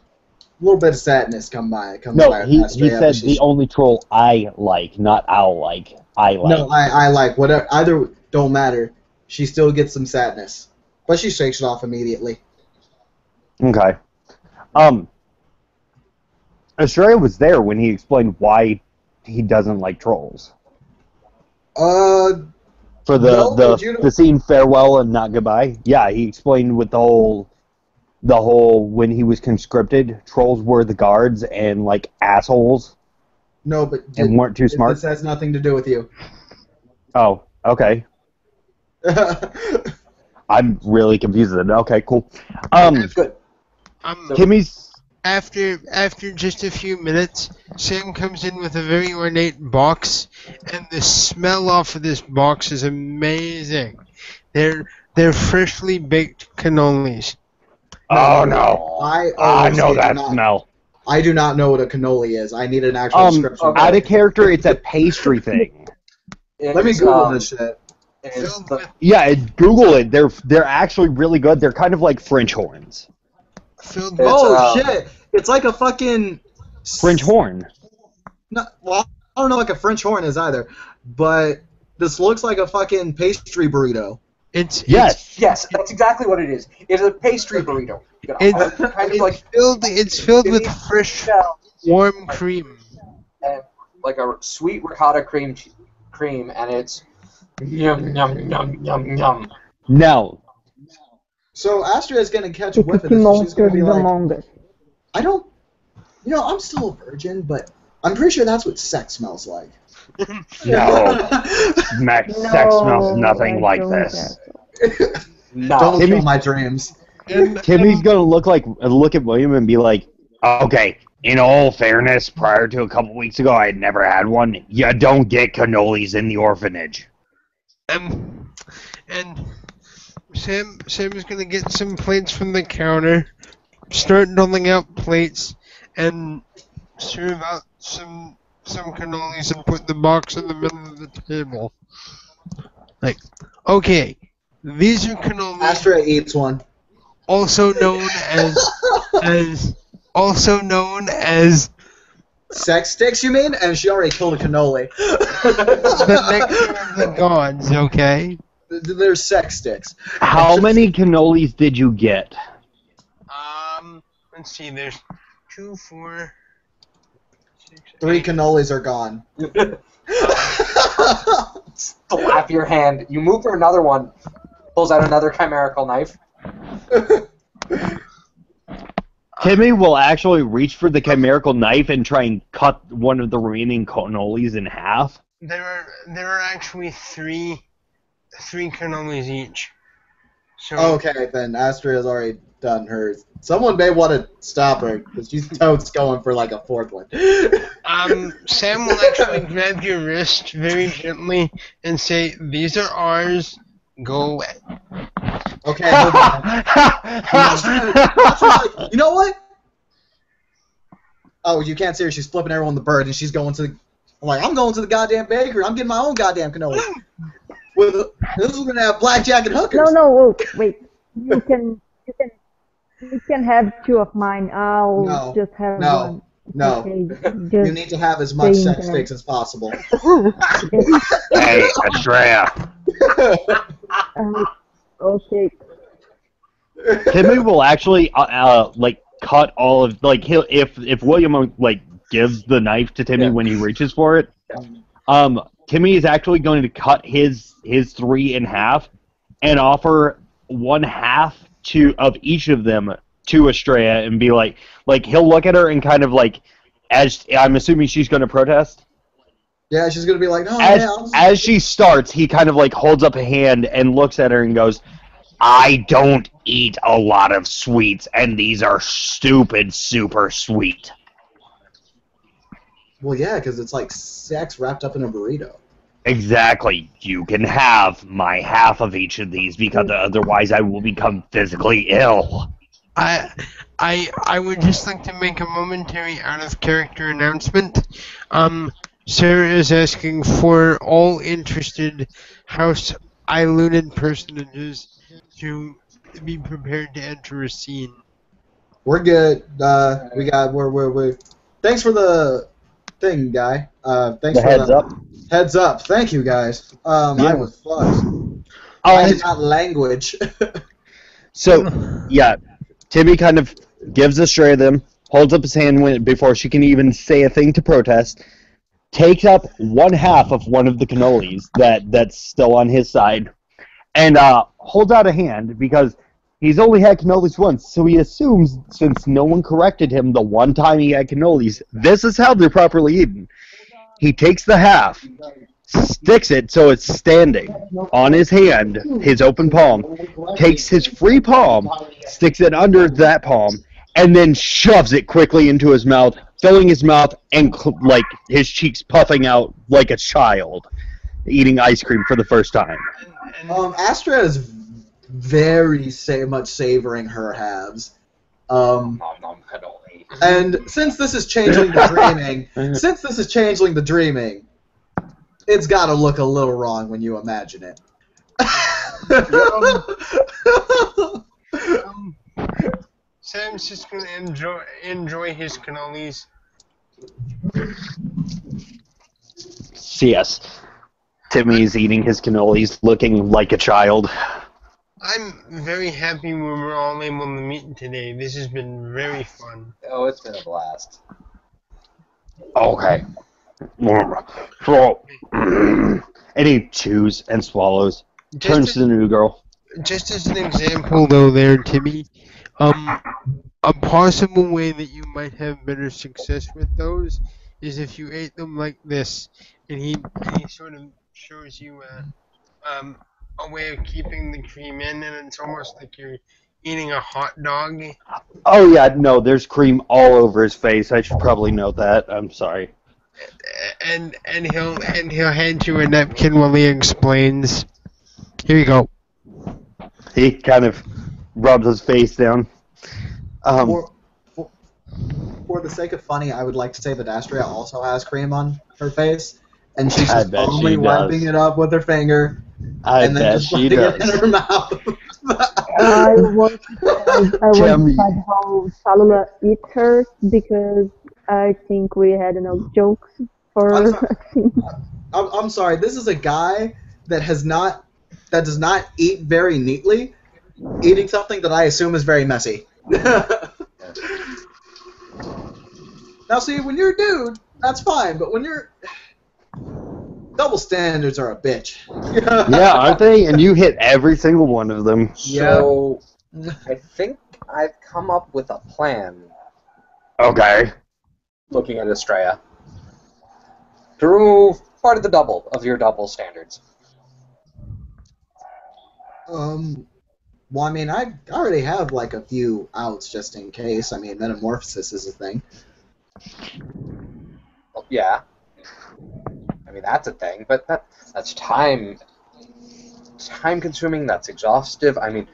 little bit of sadness comes by. No, he Astrea, said the only troll I like, not I'll like. I like. No, I like whatever. Either don't matter. She still gets some sadness, but she shakes it off immediately. Okay. Astrea was there when he explained why he doesn't like trolls. For the scene farewell and not goodbye. Yeah, he explained with the whole when he was conscripted, trolls were the guards and like assholes. No, but and weren't too smart. This has nothing to do with you. Oh, okay. I'm really confused then. Okay, cool. Good. Timmy's. After just a few minutes, Sam comes in with a very ornate box, and the smell off of this box is amazing. They're freshly baked cannolis. Oh no! I know that smell. I do not know what a cannoli is. I need an actual description. Out of character, it's a pastry thing. Let me Google this shit. Yeah, Google it. They're actually really good. They're kind of like French horns. Shit! It's like a fucking French horn. No, well, I don't know what a French horn is either, but this looks like a fucking pastry burrito. Yes, that's exactly what it is. It's a pastry burrito. It's filled with fresh, warm cream. And like a sweet ricotta cream, and it's yum yum yum yum yum. No. So Astrea is gonna catch a whiff of this. And she's gonna be like, I don't. I'm still a virgin, but I'm pretty sure that's what sex smells like. No. Sex smells nothing like this. No. Don't kill my dreams. Timmy's gonna look at William and be like, okay, in all fairness, prior to a couple weeks ago, I had never had one. You don't get cannolis in the orphanage. And Sam is gonna get some plates from the counter, start doling out plates, and serve out some cannolis and put the box in the middle of the table. Like, okay, these are cannolis. Astrea eats one. Also known as sex sticks, you mean? And she already killed a cannoli. the nectar of the gods, okay? They're sex sticks. How many cannolis did you get? Let's see, there's 2, 4, 6, 3 cannolis are gone. Slap your hand. You move for another one. Pulls out another chimerical knife. Timmy will actually reach for the chimerical knife and try and cut one of the remaining cannolis in half. There are actually 3 cannolis each. So okay, then Astrea's already done hers. Someone may want to stop her, because she's totes going for like a 4th one. Sam will actually grab your wrist very gently and say, "These are ours. Go away." Okay, hold on. Like, you know what? Oh, you can't see her. She's flipping everyone the bird, and she's going to I'm like, I'm going to the goddamn bakery. I'm getting my own goddamn cannoli. This is gonna have blackjack and hookers. No, wait. You can have two of mine. I'll No, just have no, one. It's no. okay. You Just need to have as much stay in sex there. fix as possible. Hey, Astrea. Okay. Timmy will actually like cut all of like he'll if William like gives the knife to Timmy Yeah. when he reaches for it. Timmy is actually going to cut his 3 in half and offer 1/2 of each of them to Astrea and be like he'll look at her and kind of like, as I'm assuming she's going to protest. Yeah, she's gonna be like, no, As yeah, I'll just- as she starts, he kind of like holds up a hand and looks at her and goes, I don't eat a lot of sweets, and these are stupid super sweet. Well, yeah, because it's like sex wrapped up in a burrito. Exactly. You can have my half of each of these because otherwise I will become physically ill. I would just like to make a momentary out of character announcement. Sarah is asking for all interested House LWoD personages to be prepared to enter a scene. We're good. We're. Thanks for the thing, guy. Thanks The for heads the up. heads up. Thank you, guys. I was fucked. I did not language. So, yeah, Timmy kind of gives Astrea them, holds up his hand before she can even say a thing to protest, takes up 1/2 of one of the cannolis that's still on his side, and holds out a hand because he's only had cannolis once, so he assumes since no one corrected him the one time he had cannolis, this is how they're properly eaten. He takes the half, sticks it so it's standing on his hand, his open palm, takes his free palm, sticks it under that palm, and then shoves it quickly into his mouth, filling his mouth and like his cheeks puffing out like a child eating ice cream for the first time. Astrea is very much savoring her halves. And since this is Changeling the Dreaming, it's got to look a little wrong when you imagine it. Sam's just gonna enjoy his cannolis. Yes, Timmy's eating his cannolis, looking like a child. I'm very happy we were all able to meet today. This has been very fun. Oh, it's been a blast. Okay. So, and he chews and swallows. Turns to the new girl. Just as an example, though, there, Timmy, a possible way that you might have better success with those is if you ate them like this, and he sort of shows you a way of keeping the cream in, and it's almost like you're eating a hot dog. Oh yeah, no, there's cream all over his face. I should probably know that. I'm sorry. And he'll hand you a napkin while he explains. Here you go. He kind of rubs his face down. For the sake of funny, I would like to say that Astrea also has cream on her face, and she's I just bet only she wiping does. it up with her finger, I and then bet just she putting it in does. her mouth. I want to Tim. decide how Taluluah eats hers because I think we had enough jokes for I'm a sorry. scene. I'm sorry. This is a guy that does not eat very neatly, eating something that I assume is very messy. Now, see, when you're a dude, that's fine, but when you're double standards are a bitch. Yeah, aren't they? And you hit every single one of them. So, I think I've come up with a plan, Okay. looking at Astrea, to remove part of the double of your double standards. Well, I mean, I already have like a few outs just in case. I mean, metamorphosis is a thing. Well, yeah. I mean, that's a thing, but that's time time-consuming, that's exhaustive. I mean,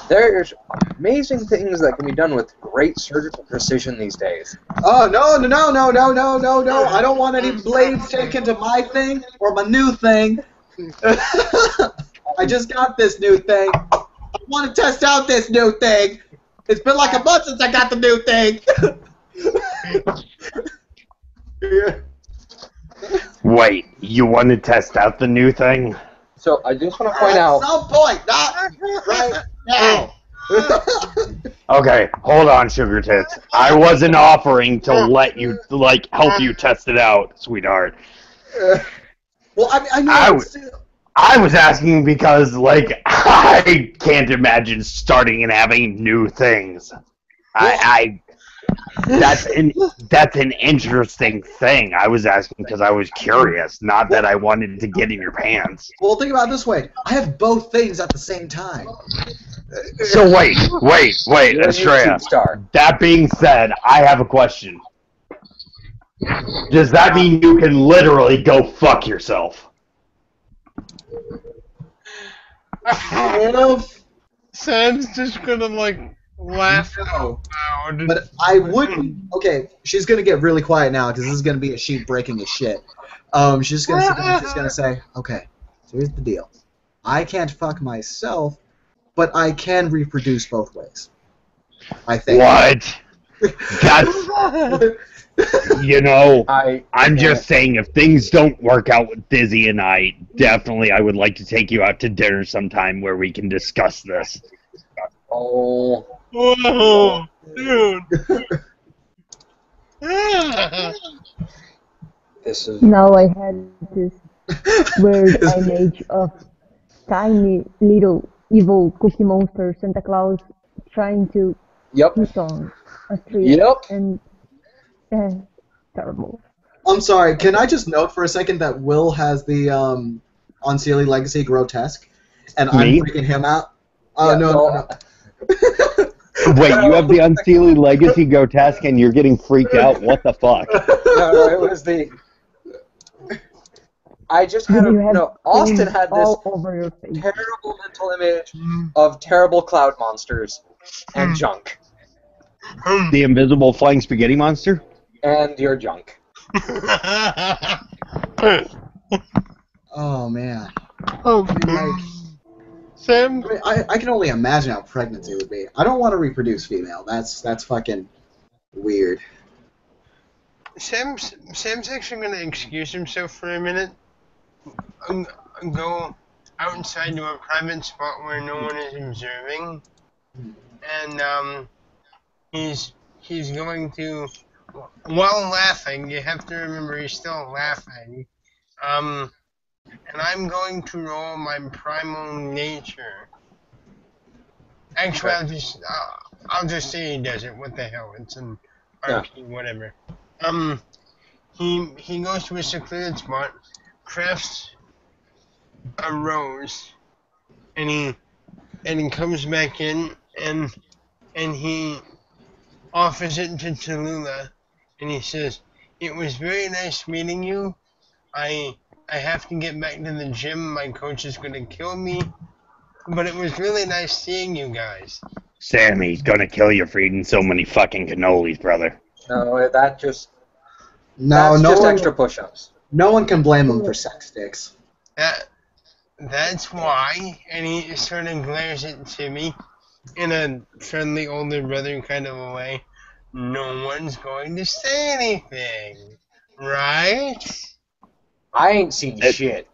there's amazing things that can be done with great surgical precision these days. Oh, no. I don't want any blades taken to my thing or my new thing. I just got this new thing. I want to test out this new thing. It's been like a month since I got the new thing. Wait, you want to test out the new thing? So I just want to point out... At some point, not right now. Okay, hold on, Sugar Tits. I wasn't offering to let you, help you test it out, sweetheart. Well, I know. I was asking because, I can't imagine starting and having new things. That's an interesting thing. I was asking because I was curious, not that I wanted to get in your pants. Well, think about it this way. I have both things at the same time. So wait, Astrea. That being said, I have a question. Does that mean you can literally go fuck yourself? Sam's just gonna laugh out loud. But I wouldn't. Okay, she's gonna get really quiet now because this is gonna be a sheep breaking his shit. She's gonna sit down, she's gonna say, okay, so here's the deal. I can't fuck myself, but I can reproduce both ways. I think. What? That's. I'm just saying, if things don't work out with Dizzy and I would like to take you out to dinner sometime where we can discuss this. Oh. Whoa, dude. This is... Now I had this weird image of tiny little evil cookie monster Santa Claus trying to hit on Astrea. Yep. And terrible. I'm sorry, can I just note for a second that Will has the Unseelie Legacy Grotesque, and I'm freaking him out? Oh, no. Wait, you have the Unseelie Legacy Grotesque and you're getting freaked out? What the fuck? No, it was the... I just had Austin had this terrible mental image of terrible cloud monsters and junk. The invisible flying spaghetti monster? And your junk. Oh, man. Sam? I can only imagine how pregnancy would be. I don't want to reproduce female. That's fucking weird. Sam's actually going to excuse himself for a minute. Go outside to a private spot where no one is observing. And he's going to, while laughing, you have to remember he's still laughing. And I'm going to roll my primal nature. Actually, I'll just say he does it. What the hell? It's an RP, whatever. He goes to a secluded spot, crafts a rose, and he comes back in and he offers it to Taluluah, and he says, "It was very nice meeting you. I have to get back to the gym. My coach is gonna kill me, but it was really nice seeing you guys." Sammy's gonna kill you for eating so many fucking cannolis, brother. No, that's just extra push-ups. No one can blame him for sex sticks. That's why, and he sort of glares at Timmy in a friendly older brother kind of a way. No one's going to say anything, right? I ain't seen shit.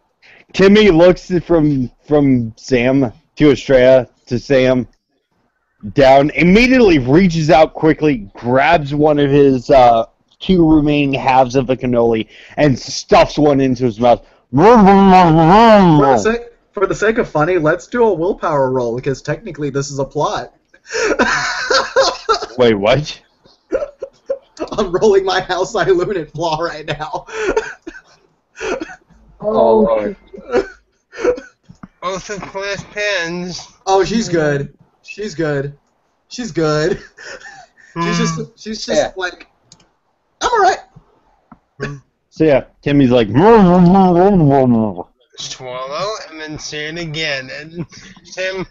Timmy looks from Sam to Astrea to Sam down, immediately reaches out quickly, grabs one of his two remaining halves of the cannoli, and stuffs one into his mouth. For the sake of funny, let's do a willpower roll, because technically this is a plot. Wait, what? I'm rolling my House Illuminate flaw right now. Oh, Lord. Both of class pens. Oh, she's good. She's good. She's good. She's just like, I'm alright. So yeah, Timmy's like, swallow, and then say it again. And Sam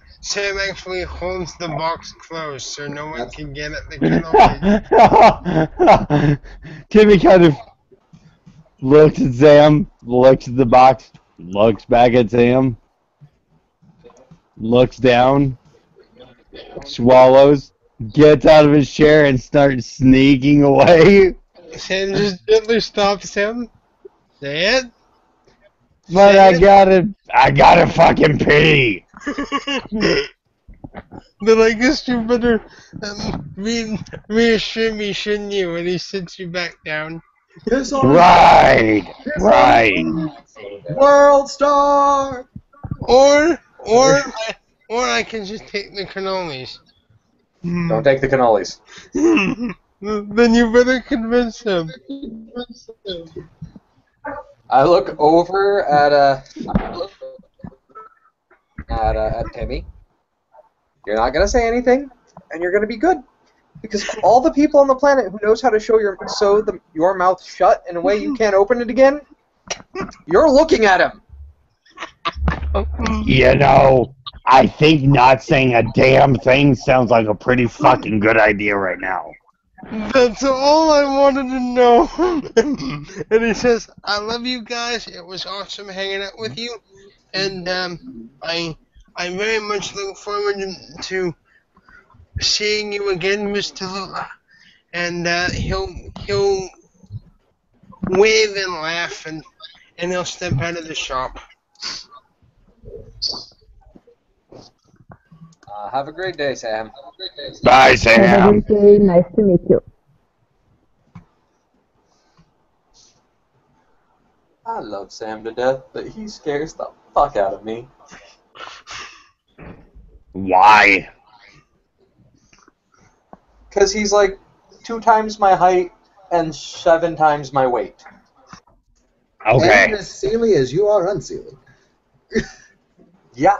actually holds the box closed so no one can get at the cannoli. Timmy kind of looks at Sam, looks at the box, looks back at Sam, looks down, swallows, gets out of his chair, and starts sneaking away. Sam just gently stops him. Say it. But Say I gotta fucking pee. But I guess you better reassure me, shouldn't you, when he sits you back down? Right. World Star! Or I can just take the cannolis. Don't take the cannolis. Then you better convince him. I look over at Timmy. You're not gonna say anything, and you're gonna be good, because all the people on the planet who knows how to sew your mouth shut in a way you can't open it again, you're looking at him. You know, I think not saying a damn thing sounds like a pretty fucking good idea right now. That's all I wanted to know. And he says, I love you guys. It was awesome hanging out with you. And I very much look forward to seeing you again, Mr. Taluluah. And he'll wave and laugh, and he'll step out of the shop. Have a great day, Sam. Bye, Have a Sam. great day. Nice to meet you. I love Sam to death, but he scares the fuck out of me. Why? Because he's like 2 times my height and 7 times my weight. Okay. And as Sealy as you are unsealy. Yeah.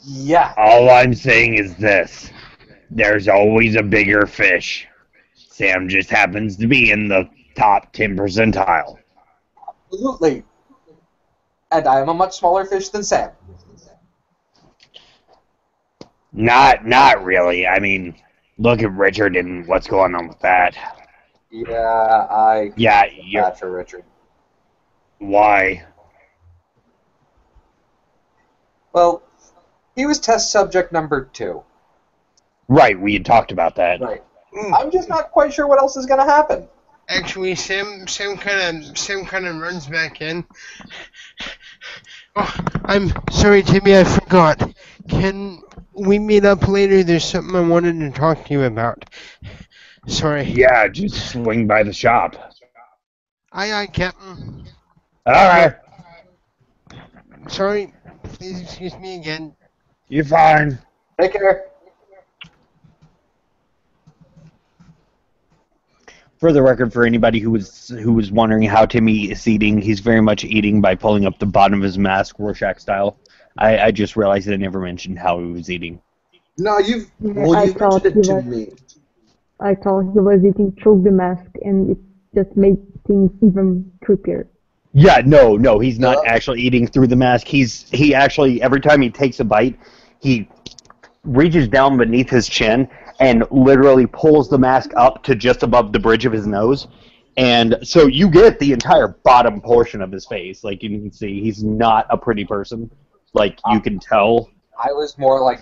Yeah. All I'm saying is this. There's always a bigger fish. Sam just happens to be in the top 10 percentile. Absolutely. And I am a much smaller fish than Sam. Not really. I mean, look at Richard and what's going on with that. Yeah, Yeah, bad for Richard. why? Well, he was test subject number 2. Right, we had talked about that. Right. I'm just not quite sure what else is going to happen. Actually, Sam kind of runs back in. Oh, I'm sorry, Timmy, I forgot. Can we meet up later? There's something I wanted to talk to you about. Sorry. Yeah, just swing by the shop. Aye, Captain. Alright, Sorry. Please excuse me again. you're fine. Take care. For the record, for anybody who was wondering how Timmy is eating, he's very much eating by pulling up the bottom of his mask, Rorschach style. I just realized that I never mentioned how he was eating. No, you've I thought mentioned it he to was- me. I thought he was eating through the mask, and it just made things even creepier. Yeah, no, he's not actually eating through the mask. He actually, every time he takes a bite, he reaches down beneath his chin and literally pulls the mask up to just above the bridge of his nose. And so you get the entire bottom portion of his face. Like, you can see, he's not a pretty person. Like, you can tell. I was more like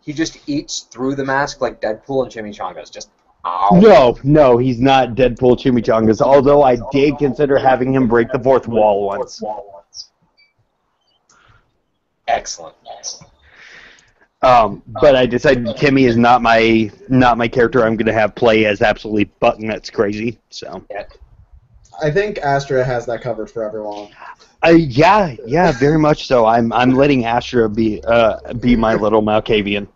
he just eats through the mask like Deadpool and Chimichangas. Just, ow. No, he's not Deadpool Chimichangas, although I did consider having him break the fourth wall once. Excellent. But I decided Timmy is not my character I'm going to have play as absolutely buttnuts crazy. So I think Astrea has that covered for everyone. yeah, very much so. I'm letting Astrea be my little Malkavian.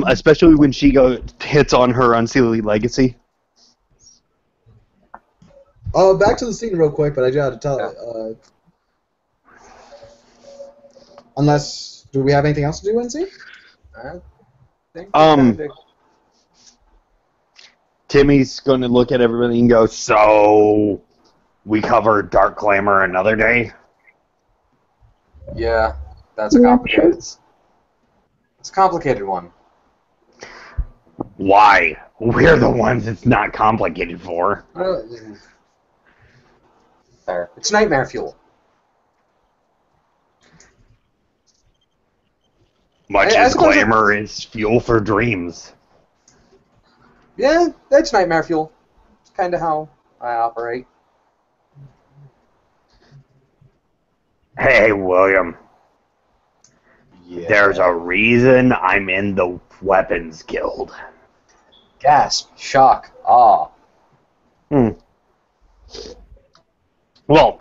Especially when she hits on her unsealy legacy. Back to the scene real quick, but I just had to tell unless, do we have anything else to do, NC? I think Timmy's going to look at everybody and go, so, we cover Dark Glamour another day? Yeah, that's a Yeah, complicated. It's a complicated one. Why? We're the ones it's not complicated for. There. It's nightmare fuel. Much I as suppose glamour is fuel for dreams. Yeah, that's nightmare fuel. It's kind of how I operate. Hey, William. Yeah. There's a reason I'm in the Weapons Guild. Gasp, shock, awe. Well,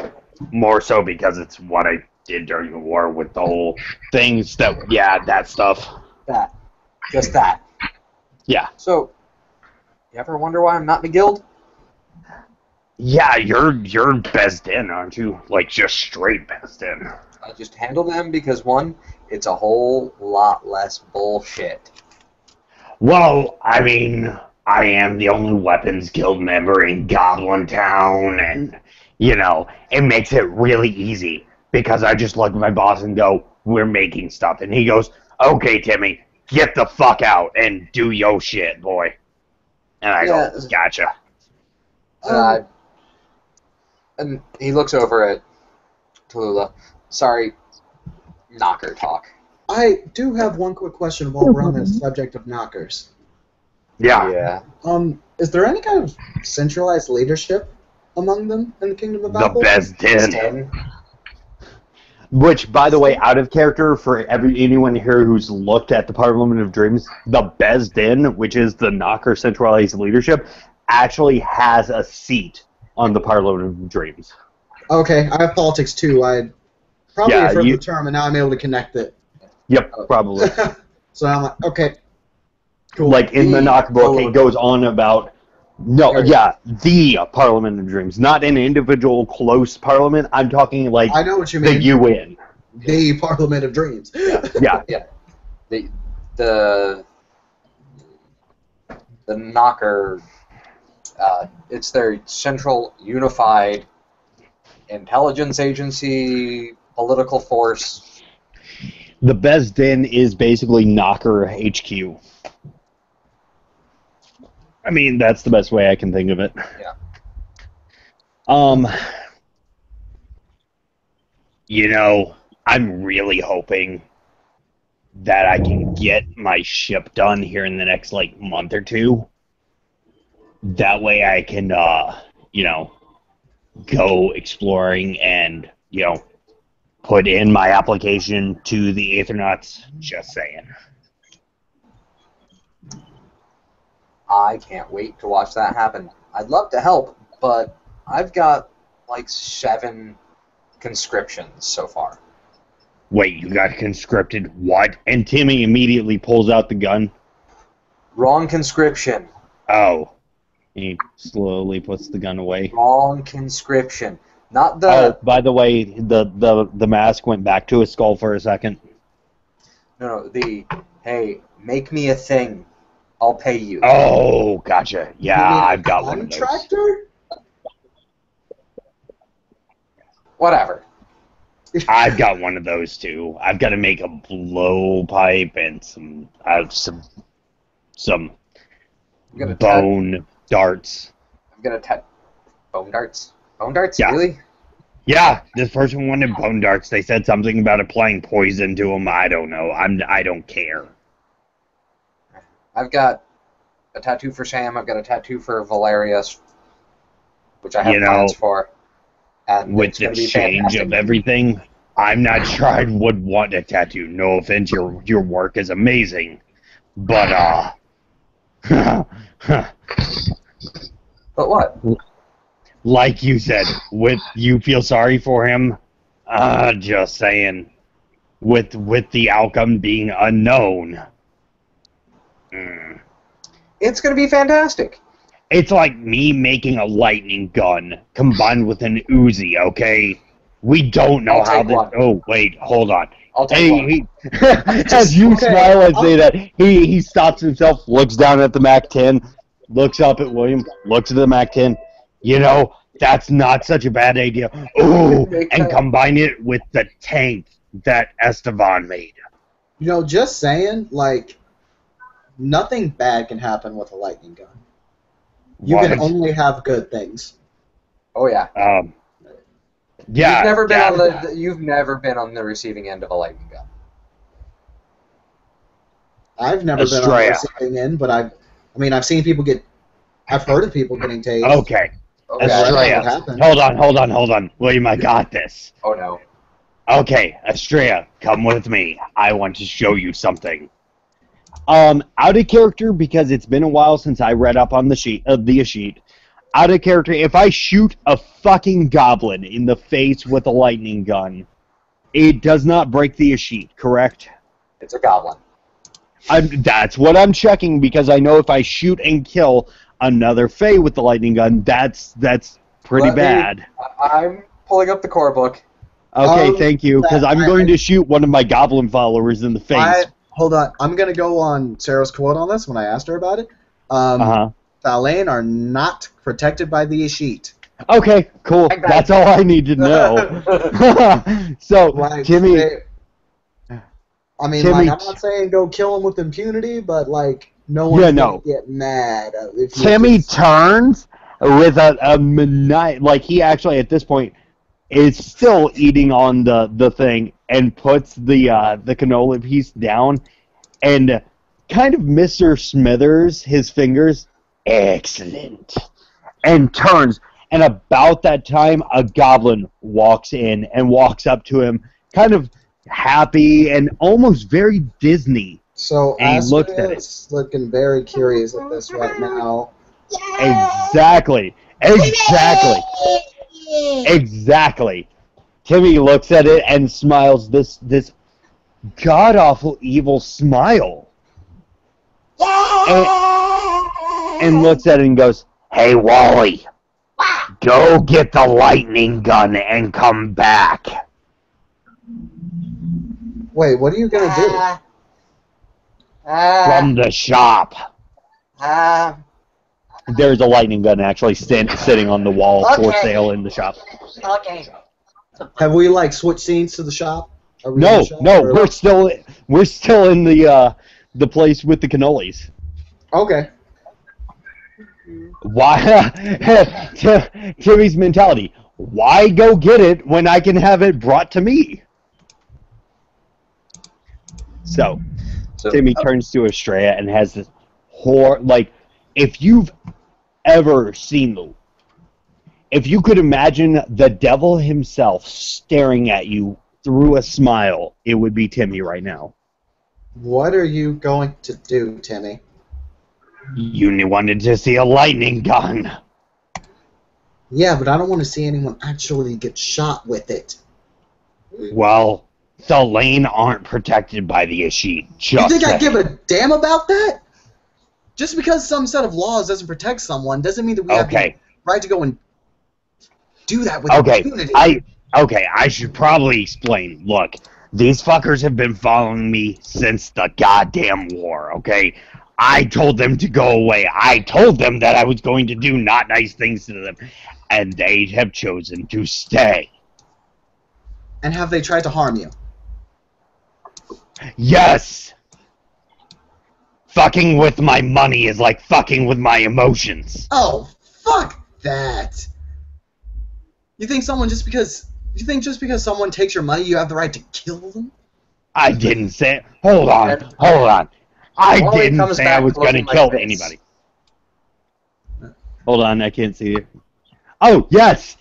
more so because it's what I did during the war with the whole things that, yeah, that stuff. That. Just that. Yeah. So, you ever wonder why I'm not in the guild? Yeah, you're best in, aren't you? Like, just straight best in. I just handle them because, one, it's a whole lot less bullshit. Well, I mean, I am the only Weapons Guild member in Goblin Town, and, you know, it makes it really easy, because I just look at my boss and go, we're making stuff, and he goes, okay, Timmy, get the fuck out and do yo shit, boy. And I go, gotcha. And he looks over at Taluluah. Sorry, knocker talk. I do have one quick question while we're on the subject of knockers. Yeah. Is there any kind of centralized leadership among them in the Kingdom of The Apple? best in. Which, by the way, out of character for anyone here who's looked at the Parliament of Dreams, the Bezdin, which is the Knocker centralized leadership, actually has a seat on the Parliament of Dreams. Okay, I have politics too. I probably heard the term, and now I'm able to connect it. Yep, probably. So I'm like, okay, cool. Like in the Knock book, it goes on about the Parliament of Dreams, not an individual close parliament. I'm talking like I know what you mean. The UN, the Parliament of Dreams. Yeah. The knocker. It's their central unified intelligence agency, political force. The Bezdin is basically Knocker HQ. I mean, that's the best way I can think of it. Yeah. You know, I'm really hoping that I can get my ship done here in the next, like, month or two. That way I can, you know, go exploring and, you know, put in my application to the Aethernauts. Just saying. I can't wait to watch that happen. I'd love to help, but I've got like 7 conscriptions so far. Wait, you got conscripted? What? And Timmy immediately pulls out the gun. Wrong conscription. Oh. He slowly puts the gun away. Wrong conscription. Not the... Oh, by the way, the mask went back to his skull for a second. No, hey, make me a thing. I'll pay you. Oh, gotcha. Yeah, I've got one of those. Contractor? Whatever. I've got one of those too. I've got to make a blowpipe and some bone darts. I'm gonna bone darts. Bone darts? Yeah. Really? Yeah, this person wanted bone darts. They said something about applying poison to them. I don't know. I don't care. I've got a tattoo for Sam. I've got a tattoo for Valerius, which I have plans for. And with the change of everything, I'm not sure I would want a tattoo. No offense, your work is amazing, but But what? Like you said, you feel sorry for him. Just saying, with the outcome being unknown. It's going to be fantastic. It's like me making a lightning gun combined with an Uzi, okay? We don't know how this... one. Oh, wait, hold on. I'll take one. As you smile and say that, he stops himself, looks down at the MAC-10, looks up at William, looks at the MAC-10. You know, That's not such a bad idea. Ooh, Make and that- combine it with the tank that Esteban made. You know, just saying, like, nothing bad can happen with a lightning gun. You can What? only have good things. Oh yeah. Yeah. You've never been on the receiving end of a lightning gun. I've never been on the Astrea. receiving end, but I've seen people get. I've heard of people getting tased. Okay. Okay. Astrea. What happened? Hold on. William, I got this. Oh no. Okay, Astrea, come with me. I want to show you something. Out of character, because it's been a while since I read up on the sheet. Out of character, if I shoot a fucking goblin in the face with a lightning gun, it does not break the sheet, correct? It's a goblin. That's what I'm checking, because I know if I shoot and kill another Fae with the lightning gun, that's pretty bad. I'm pulling up the core book. Okay, thank you, because I'm I- going to shoot one of my goblin followers in the face. Hold on. I'm going to go on Sarah's quote on this when I asked her about it. Thalain are not protected by the Ishit. Okay, cool. I got That's it. all I need to know. So, Like, Timmy, Timmy, I'm not saying go kill him with impunity, but, like, no one's going to get mad. If you Timmy just- turns with a maniac. Like, he actually, at this point, is still eating on the thing and puts the canola piece down and kind of Mr. Smithers his fingers. Excellent. And turns. And about that time, a goblin walks in and walks up to him, kind of happy and almost very Disney. So And he looks at it. Astrea's looking very curious at this right now. Exactly. Timmy looks at it and smiles this god-awful evil smile. And looks at it and goes, "Hey, Wally, go get the lightning gun and come back." Wait, what are you going to do? From the shop. There's a lightning gun actually sitting on the wall for sale in the shop. Okay. Have we, like, switched scenes to the shop? Are we in No, the shop, no, or- we're still in the place with the cannolis. Okay. Why? Timmy's mentality. Why go get it when I can have it brought to me? So Timmy turns to Astrea and has this like, if you've ever seen if you could imagine the devil himself staring at you through a smile, it would be Timmy right now. What are you going to do, Timmy? You wanted to see a lightning gun. Yeah, but I don't want to see anyone actually get shot with it. Well, the lane aren't protected by the Ishit. You think I give a damn about that? Just because some set of laws doesn't protect someone doesn't mean that we have the right to go and do that with impunity. I should probably explain. Look, these fuckers have been following me since the goddamn war, okay? I told them to go away. I told them that I was going to do not nice things to them, and they have chosen to stay. And have they tried to harm you? Yes! Fucking with my money is like fucking with my emotions. Oh, fuck that! You think just because someone takes your money, you have the right to kill them? I didn't say... Hold on. I didn't say I was going to kill anybody. Hold on, I can't see it. Oh, yes!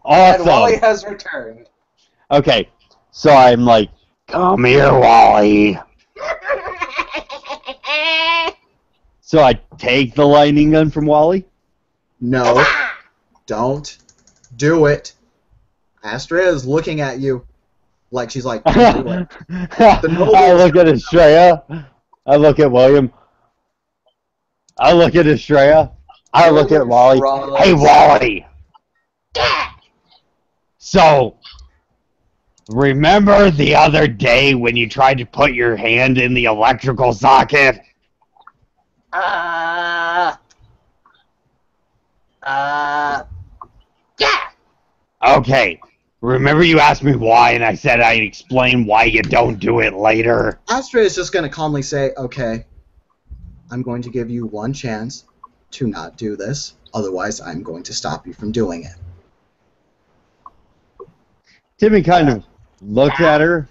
Awesome! And Wally has returned. Okay, so I'm like, come here, Wally. So I take the lightning gun from Wally? No. Don't do it. Astrea is looking at you like she's like, don't do it. I look at Astrea. I look at William. I look at Astrea. I look at Wally. Hey, Wally! So, remember the other day when you tried to put your hand in the electrical socket? Okay. Remember you asked me why, and I said I'd explain why you don't do it later? Astrea is just going to calmly say, okay, I'm going to give you one chance to not do this. Otherwise, I'm going to stop you from doing it. Timmy kind of looks at her,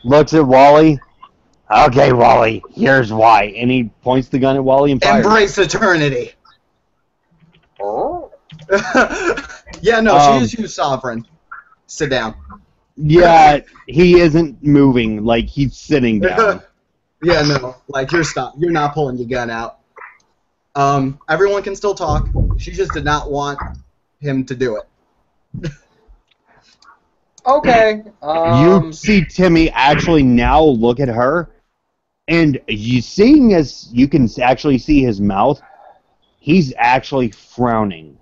looks at Wally. Okay, Wally, here's why. And he points the gun at Wally and fires. Embrace eternity. Oh. Yeah, no, she is you, Sovereign. Sit down. Yeah, he isn't moving. Like, he's sitting down. Yeah, no, like you're not pulling your gun out. Everyone can still talk. She just did not want him to do it. Okay. You see Timmy actually now look at her, and seeing as you can actually see his mouth, he's actually frowning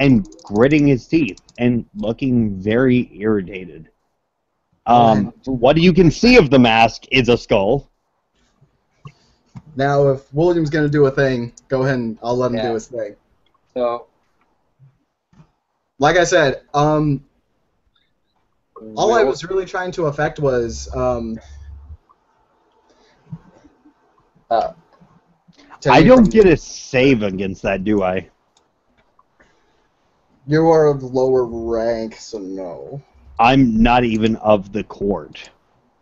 and gritting his teeth and looking very irritated. What you can see of the mask is a skull. Now, if William's gonna do a thing, go ahead and I'll let him do his thing. So, like I said, all I was really trying to affect was I don't get a save against that, do I? You are of lower rank, so no. I'm not even of the court.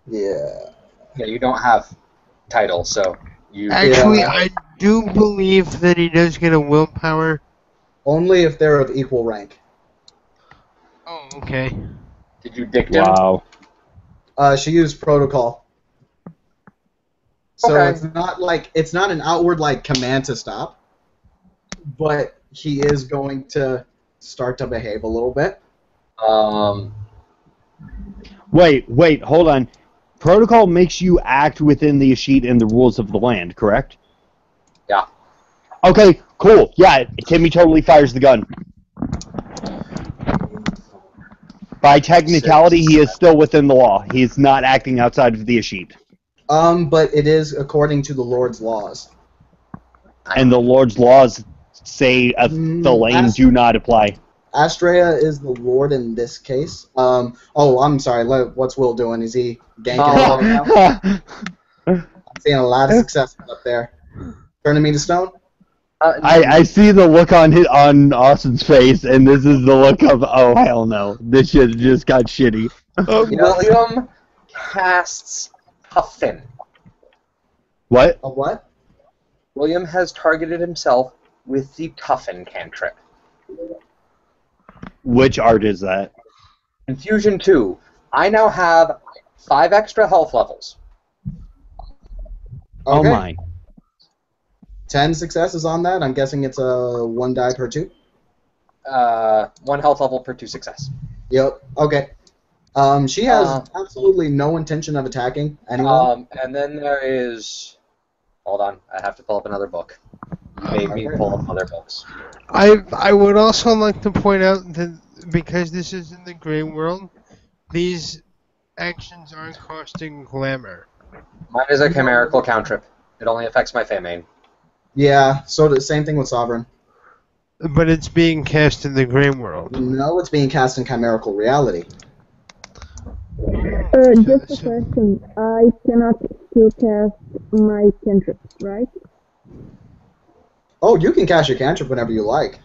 Yeah. Yeah, you don't have title, so you. Actually, Yeah. I do believe that he does get a willpower. Only if they're of equal rank. Oh, okay. Did you dict him? Wow. She used protocol. So Okay. it's not an outward like command to stop, but he is going to start to behave a little bit. Wait, hold on. Protocol makes you act within the sheet and the rules of the land, correct? Yeah. Okay, cool. Yeah, Timmy totally fires the gun. By technicality, he is still within the law. He's not acting outside of the sheet. But it is according to the Lord's laws. And the Lord's laws say the lane do not apply. Astrea is the Lord in this case. Oh, I'm sorry. What's Will doing? Is he ganking it right now? I'm seeing a lot of success up there. Turning me to stone? I see the look on Austin's face, and this is the look of, oh, hell no. This shit just got shitty. William casts Puffin. What? A what? William has targeted himself with the Toughen cantrip. Which art is that? Confusion 2. I now have 5 extra health levels. Oh Okay. my. 10 successes on that. I'm guessing it's a 1 die per 2. 1 health level per 2 success. Yep. Okay. She has absolutely no intention of attacking anyone. And then there is... Hold on, I have to pull up another book. You made me pull up other books. I would also like to point out that because this is in the gray world, these actions aren't costing glamour. Mine is a chimerical cantrip. It only affects my Fey Yeah, so the same thing with Sovereign. But it's being cast in the gray world. No, it's being cast in chimerical reality. Just a question. I cannot still cast my cantrips, right? Oh, you can cast your cantrip whenever you like.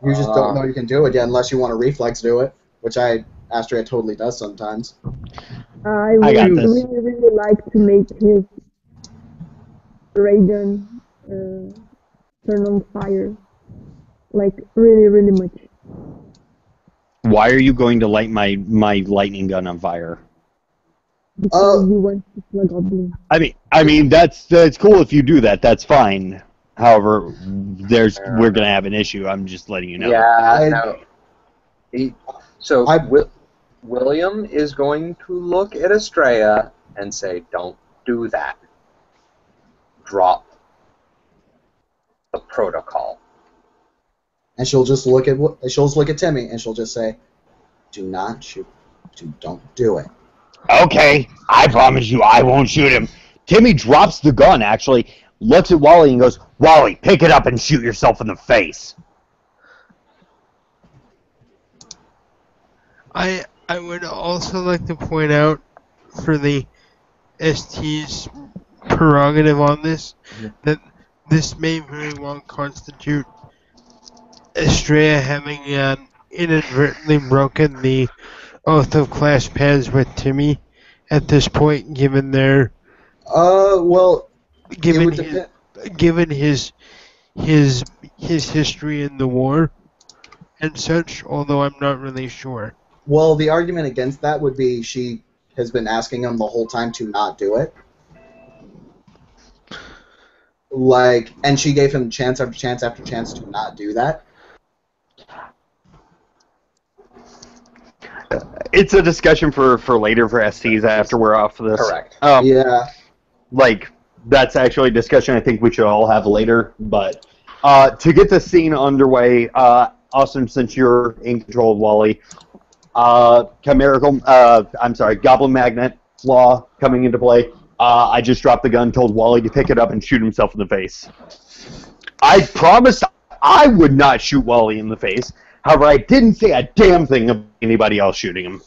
You just don't know you can do it yet unless you want to reflex do it, which Astrea totally does sometimes. I got would this. really, really like to make his ray gun turn on fire. Like, really, really much. Why are you going to light my lightning gun on fire? Because you want to slug goblin. I mean that's cool if you do that. That's fine. However, we're gonna have an issue. I'm just letting you know. Yeah, no. William is going to look at Astrea and say, "Don't do that. Drop the protocol." And she'll just look at Timmy and she'll just say, "Do not shoot. Don't do it." Okay, I promise you I won't shoot him. Timmy drops the gun, actually, looks at Wally and goes, Wally, pick it up and shoot yourself in the face. I would also like to point out for the ST's prerogative on this that this may very well constitute Astrea having inadvertently broken the oath of class pads with Timmy at this point, given their Well, it would given his history in the war and such. Although I'm not really sure. Well, the argument against that would be she has been asking him the whole time to not do it. And she gave him chance after chance after chance to not do that. It's a discussion for later for STs after we're off of this. Correct. Yeah. That's actually a discussion I think we should all have later. But to get the scene underway, Austin, since you're in control of Wally, Goblin Magnet Law coming into play. I just dropped the gun, told Wally to pick it up and shoot himself in the face. I promised I would not shoot Wally in the face. However, I didn't say a damn thing about anybody else shooting him.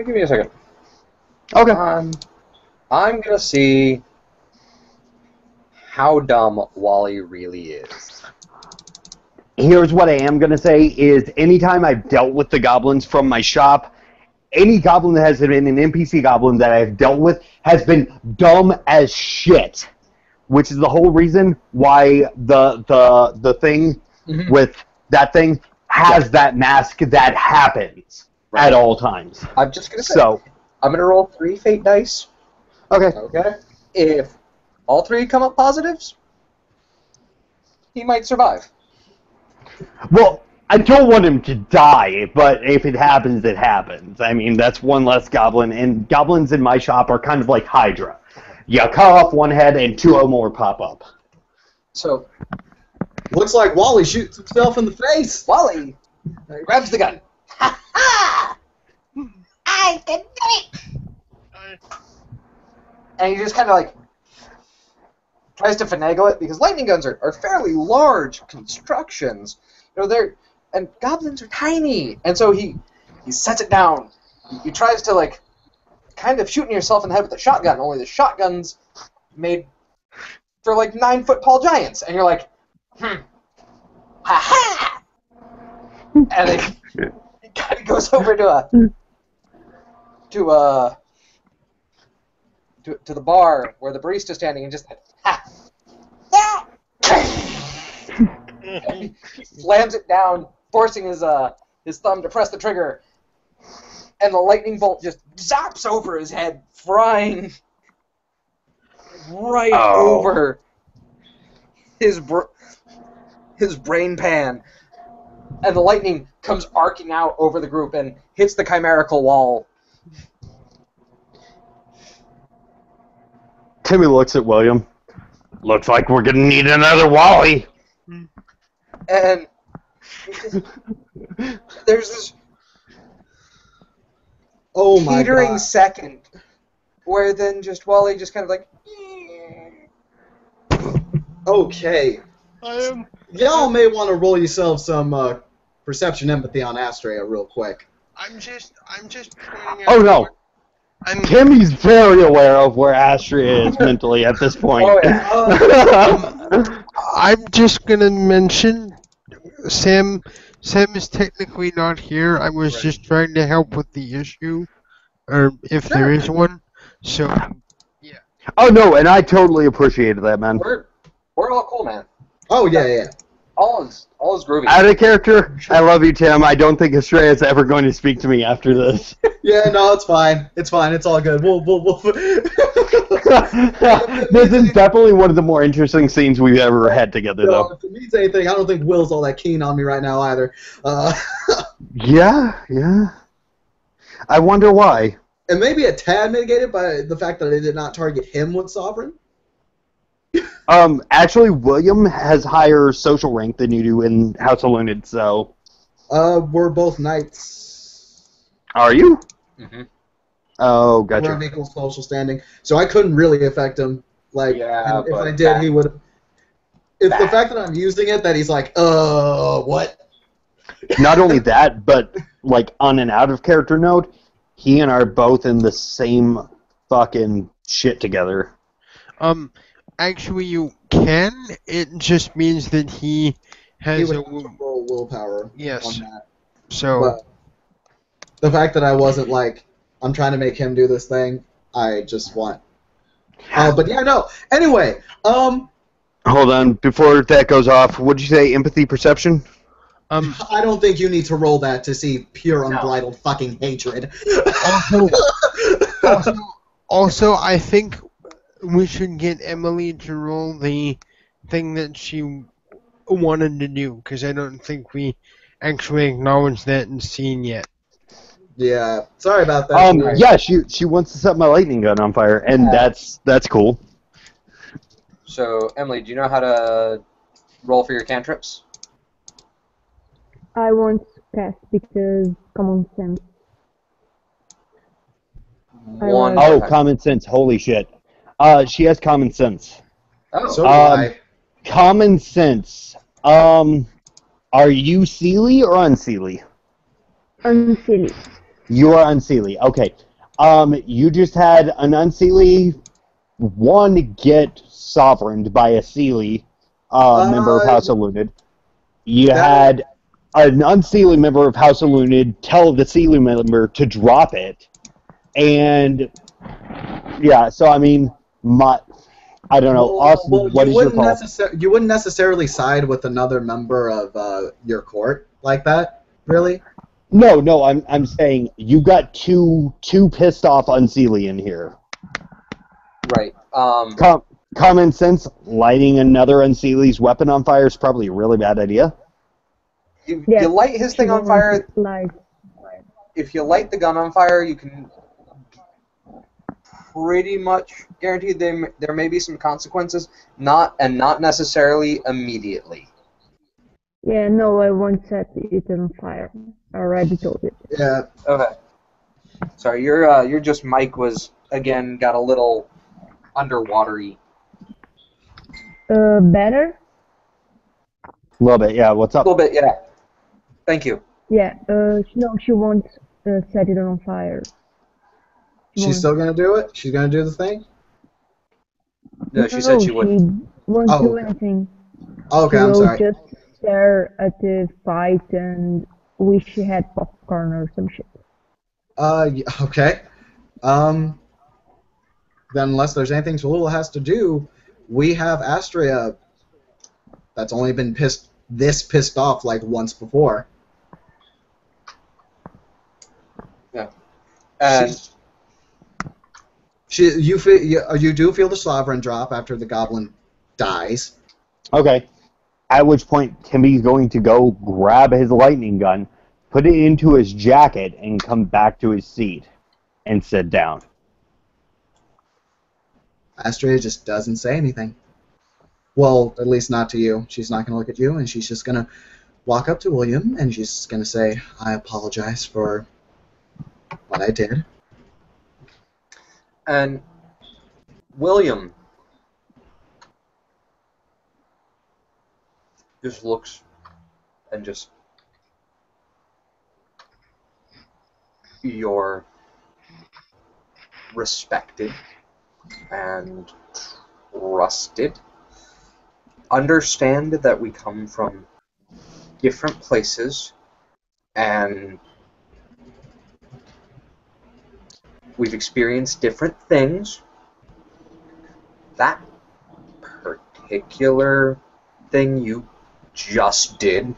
Give me a second. Okay. I'm gonna see how dumb Wally really is. Here's what I am going to say is anytime I've dealt with the goblins from my shop, any goblin that has been an NPC goblin that I've dealt with has been dumb as shit. Which is the whole reason why the thing with that thing has that mask that happens at all times. I'm just gonna say, I'm gonna roll 3 fate dice. Okay. Okay. If all 3 come up positives, he might survive. Well, I don't want him to die, but if it happens, it happens. I mean, that's one less goblin, and goblins in my shop are kind of like Hydra. You cut off one head and 2 more pop up. So, looks like Wally shoots himself in the face. Wally grabs the gun. Ha ha! I can do it! And he just kind of like tries to finagle it because lightning guns are fairly large constructions. You know, and goblins are tiny, and so he sets it down. He tries to like kind of shooting yourself in the head with a shotgun. Only the shotgun's made for like 9-foot-tall giants, and you're like, ha ha! And then he kind of goes over to the bar where the barista's standing and just ha. He slams it down, forcing his thumb to press the trigger, and the lightning bolt just zaps over his head, frying right over his brain pan, and the lightning comes arcing out over the group and hits the chimerical wall. Timmy looks at William. Looks like we're gonna need another Wally. And there's this teetering second where then just Wally just kind of like. Okay. Y'all may want to roll yourself some perception empathy on Astrea real quick. I'm just pointing out. Oh no. Timmy's very aware of where Astrea is mentally at this point. Oh, yeah. I'm just gonna mention Sam is technically not here. I was just trying to help with the issue, or if there is one. So, yeah. Oh no, and I totally appreciated that, man. We're all cool, man. Oh yeah. All is groovy. Out of character, I love you, Tim. I don't think Astrea is ever going to speak to me after this. Yeah, no, it's fine. It's fine. It's all good. We'll. This is definitely one of the more interesting scenes we've ever had together, though. If it means anything, I don't think Will's all that keen on me right now either. Yeah. I wonder why. And maybe a tad mitigated by the fact that I did not target him with Sovereign. Actually, William has higher social rank than you do in House of LWoD, so... We're both knights. Are you? Mm-hmm. Oh, gotcha. We're of equal social standing, so I couldn't really affect him. Like, yeah, if I did, he would... It's the fact that I'm using it that he's like, what? Not only that, but like on an out of character note, he and I are both in the same fucking shit together. Actually, you can. It just means that he He has would a have to roll willpower yes. on that. So But the fact that I wasn't like, I'm trying to make him do this thing, I just want. But yeah, no. Anyway, Hold on, before that goes off, what'd you say? Empathy perception? I don't think you need to roll that to see pure unbridled fucking hatred. also, I think we should get Emily to roll the thing that she wanted to do, because I don't think we actually acknowledged that in scene yet. Yeah, sorry about that. Yeah, she wants to set my lightning gun on fire, and that's cool. So, Emily, do you know how to roll for your cantrips? I won't cast because common sense. One. Oh, common sense. Holy shit. She has common sense. Oh. So do I. Common sense. Are you Seelie or unseelie? Unseelie. You are unseelie. Okay. You just had an unseelie one get sovereigned by a Seelie member of House of LWoD. You had an unseelie member of House of LWoD tell the Seelie member to drop it. And yeah, so I mean, I don't know. Austin, what is your call? You wouldn't necessarily side with another member of your court like that, really? No, I'm saying you got two pissed off unseelie in here. Right. Common sense, lighting another unseelie's weapon on fire is probably a really bad idea. You light his thing on fire. If you light the gun on fire, you can pretty much guarantee there may be some consequences, not necessarily immediately. Yeah, no, I won't set it on fire. I already told it. Yeah. Okay. Sorry, your just mic was again got a little underwatery. Better? A little bit, yeah. What's up? A little bit, yeah. Thank you. Yeah. No, she won't set it on fire. She's still gonna do it? She's gonna do the thing? No, she said she wouldn't. Won't do anything. Okay, I'm sorry. Just stare at the fight and wish she had popcorn or some shit. Okay. Then unless there's anything Taluluah has to do, we have Astrea that's only been pissed off like once before. Yeah. And you do feel the sovereign drop after the goblin dies. Okay. At which point, Timmy's going to go grab his lightning gun, put it into his jacket, and come back to his seat and sit down. Astrea just doesn't say anything. Well, at least not to you. She's not going to look at you, and she's just going to walk up to William, and she's going to say, I apologize for what I did. And William just looks and just you're respected and trusted. Understand that we come from different places and we've experienced different things. That particular thing you just did,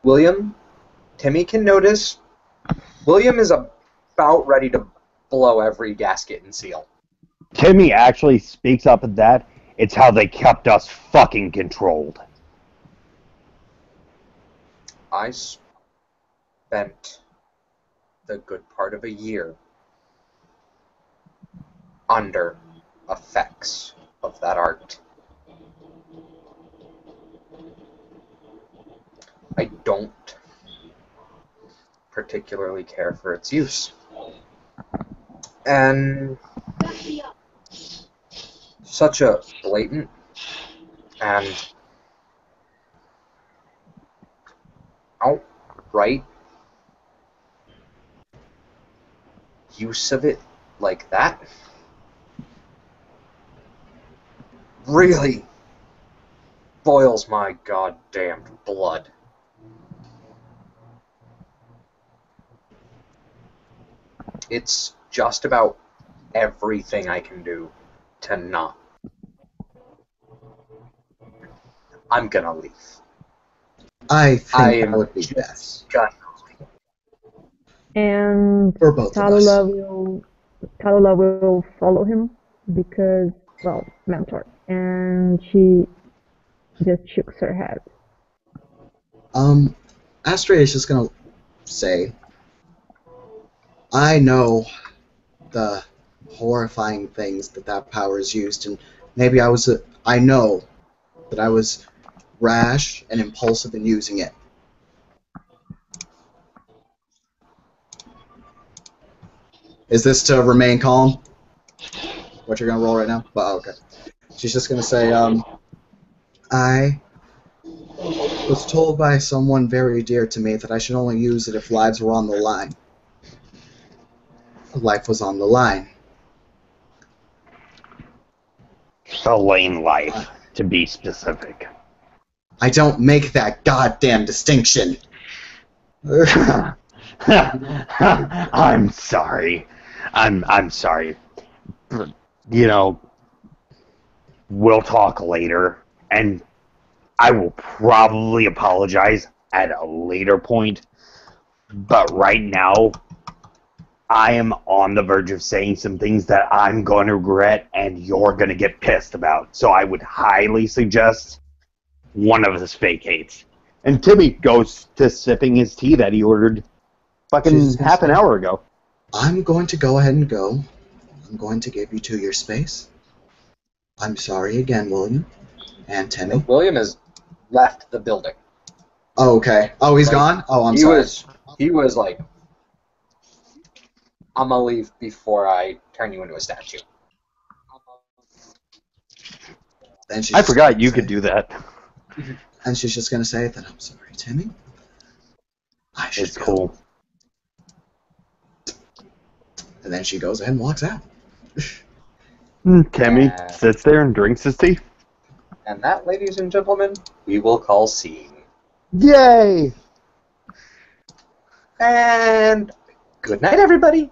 William, Timmy can notice, William is about ready to blow every gasket and seal. Timmy actually speaks up at that. It's how they kept us fucking controlled. I spent the good part of a year under effects of that art. I don't particularly care for its use. And such a blatant And outright use of it like that really boils my goddamn blood. It's just about everything I can do to not. I'm gonna leave. I think I that am would be just best gonna leave. And for both of us. Taluluah will follow him because, well, mentor. And she just shook her head. Astrea is just gonna say, I know the horrifying things that power is used, and maybe I know that I was rash and impulsive in using it. Is this to remain calm? What you're gonna roll right now? Well, okay. She's just gonna say, I was told by someone very dear to me that I should only use it if lives were on the line. Life was on the line. Selene life, to be specific. I don't make that goddamn distinction. I'm sorry. I'm sorry. You know, we'll talk later, and I will probably apologize at a later point. But right now, I am on the verge of saying some things that I'm going to regret and you're going to get pissed about. So I would highly suggest one of us vacates. And Timmy goes to sipping his tea that he ordered fucking half an hour ago. I'm going to go ahead and go. I'm going to give you 2 years space. I'm sorry again, William. And Timmy. William has left the building. Oh, okay. Oh, he's gone? Oh, I'm sorry. He was like, I'm gonna leave before I turn you into a statue. I forgot you could do that. And she's just going to say that I'm sorry, Timmy. I should It's go. cool. And then she goes ahead and walks out. Timmy Yeah. sits there and drinks his tea. And that, ladies and gentlemen, we will call scene. Yay! And good night, everybody.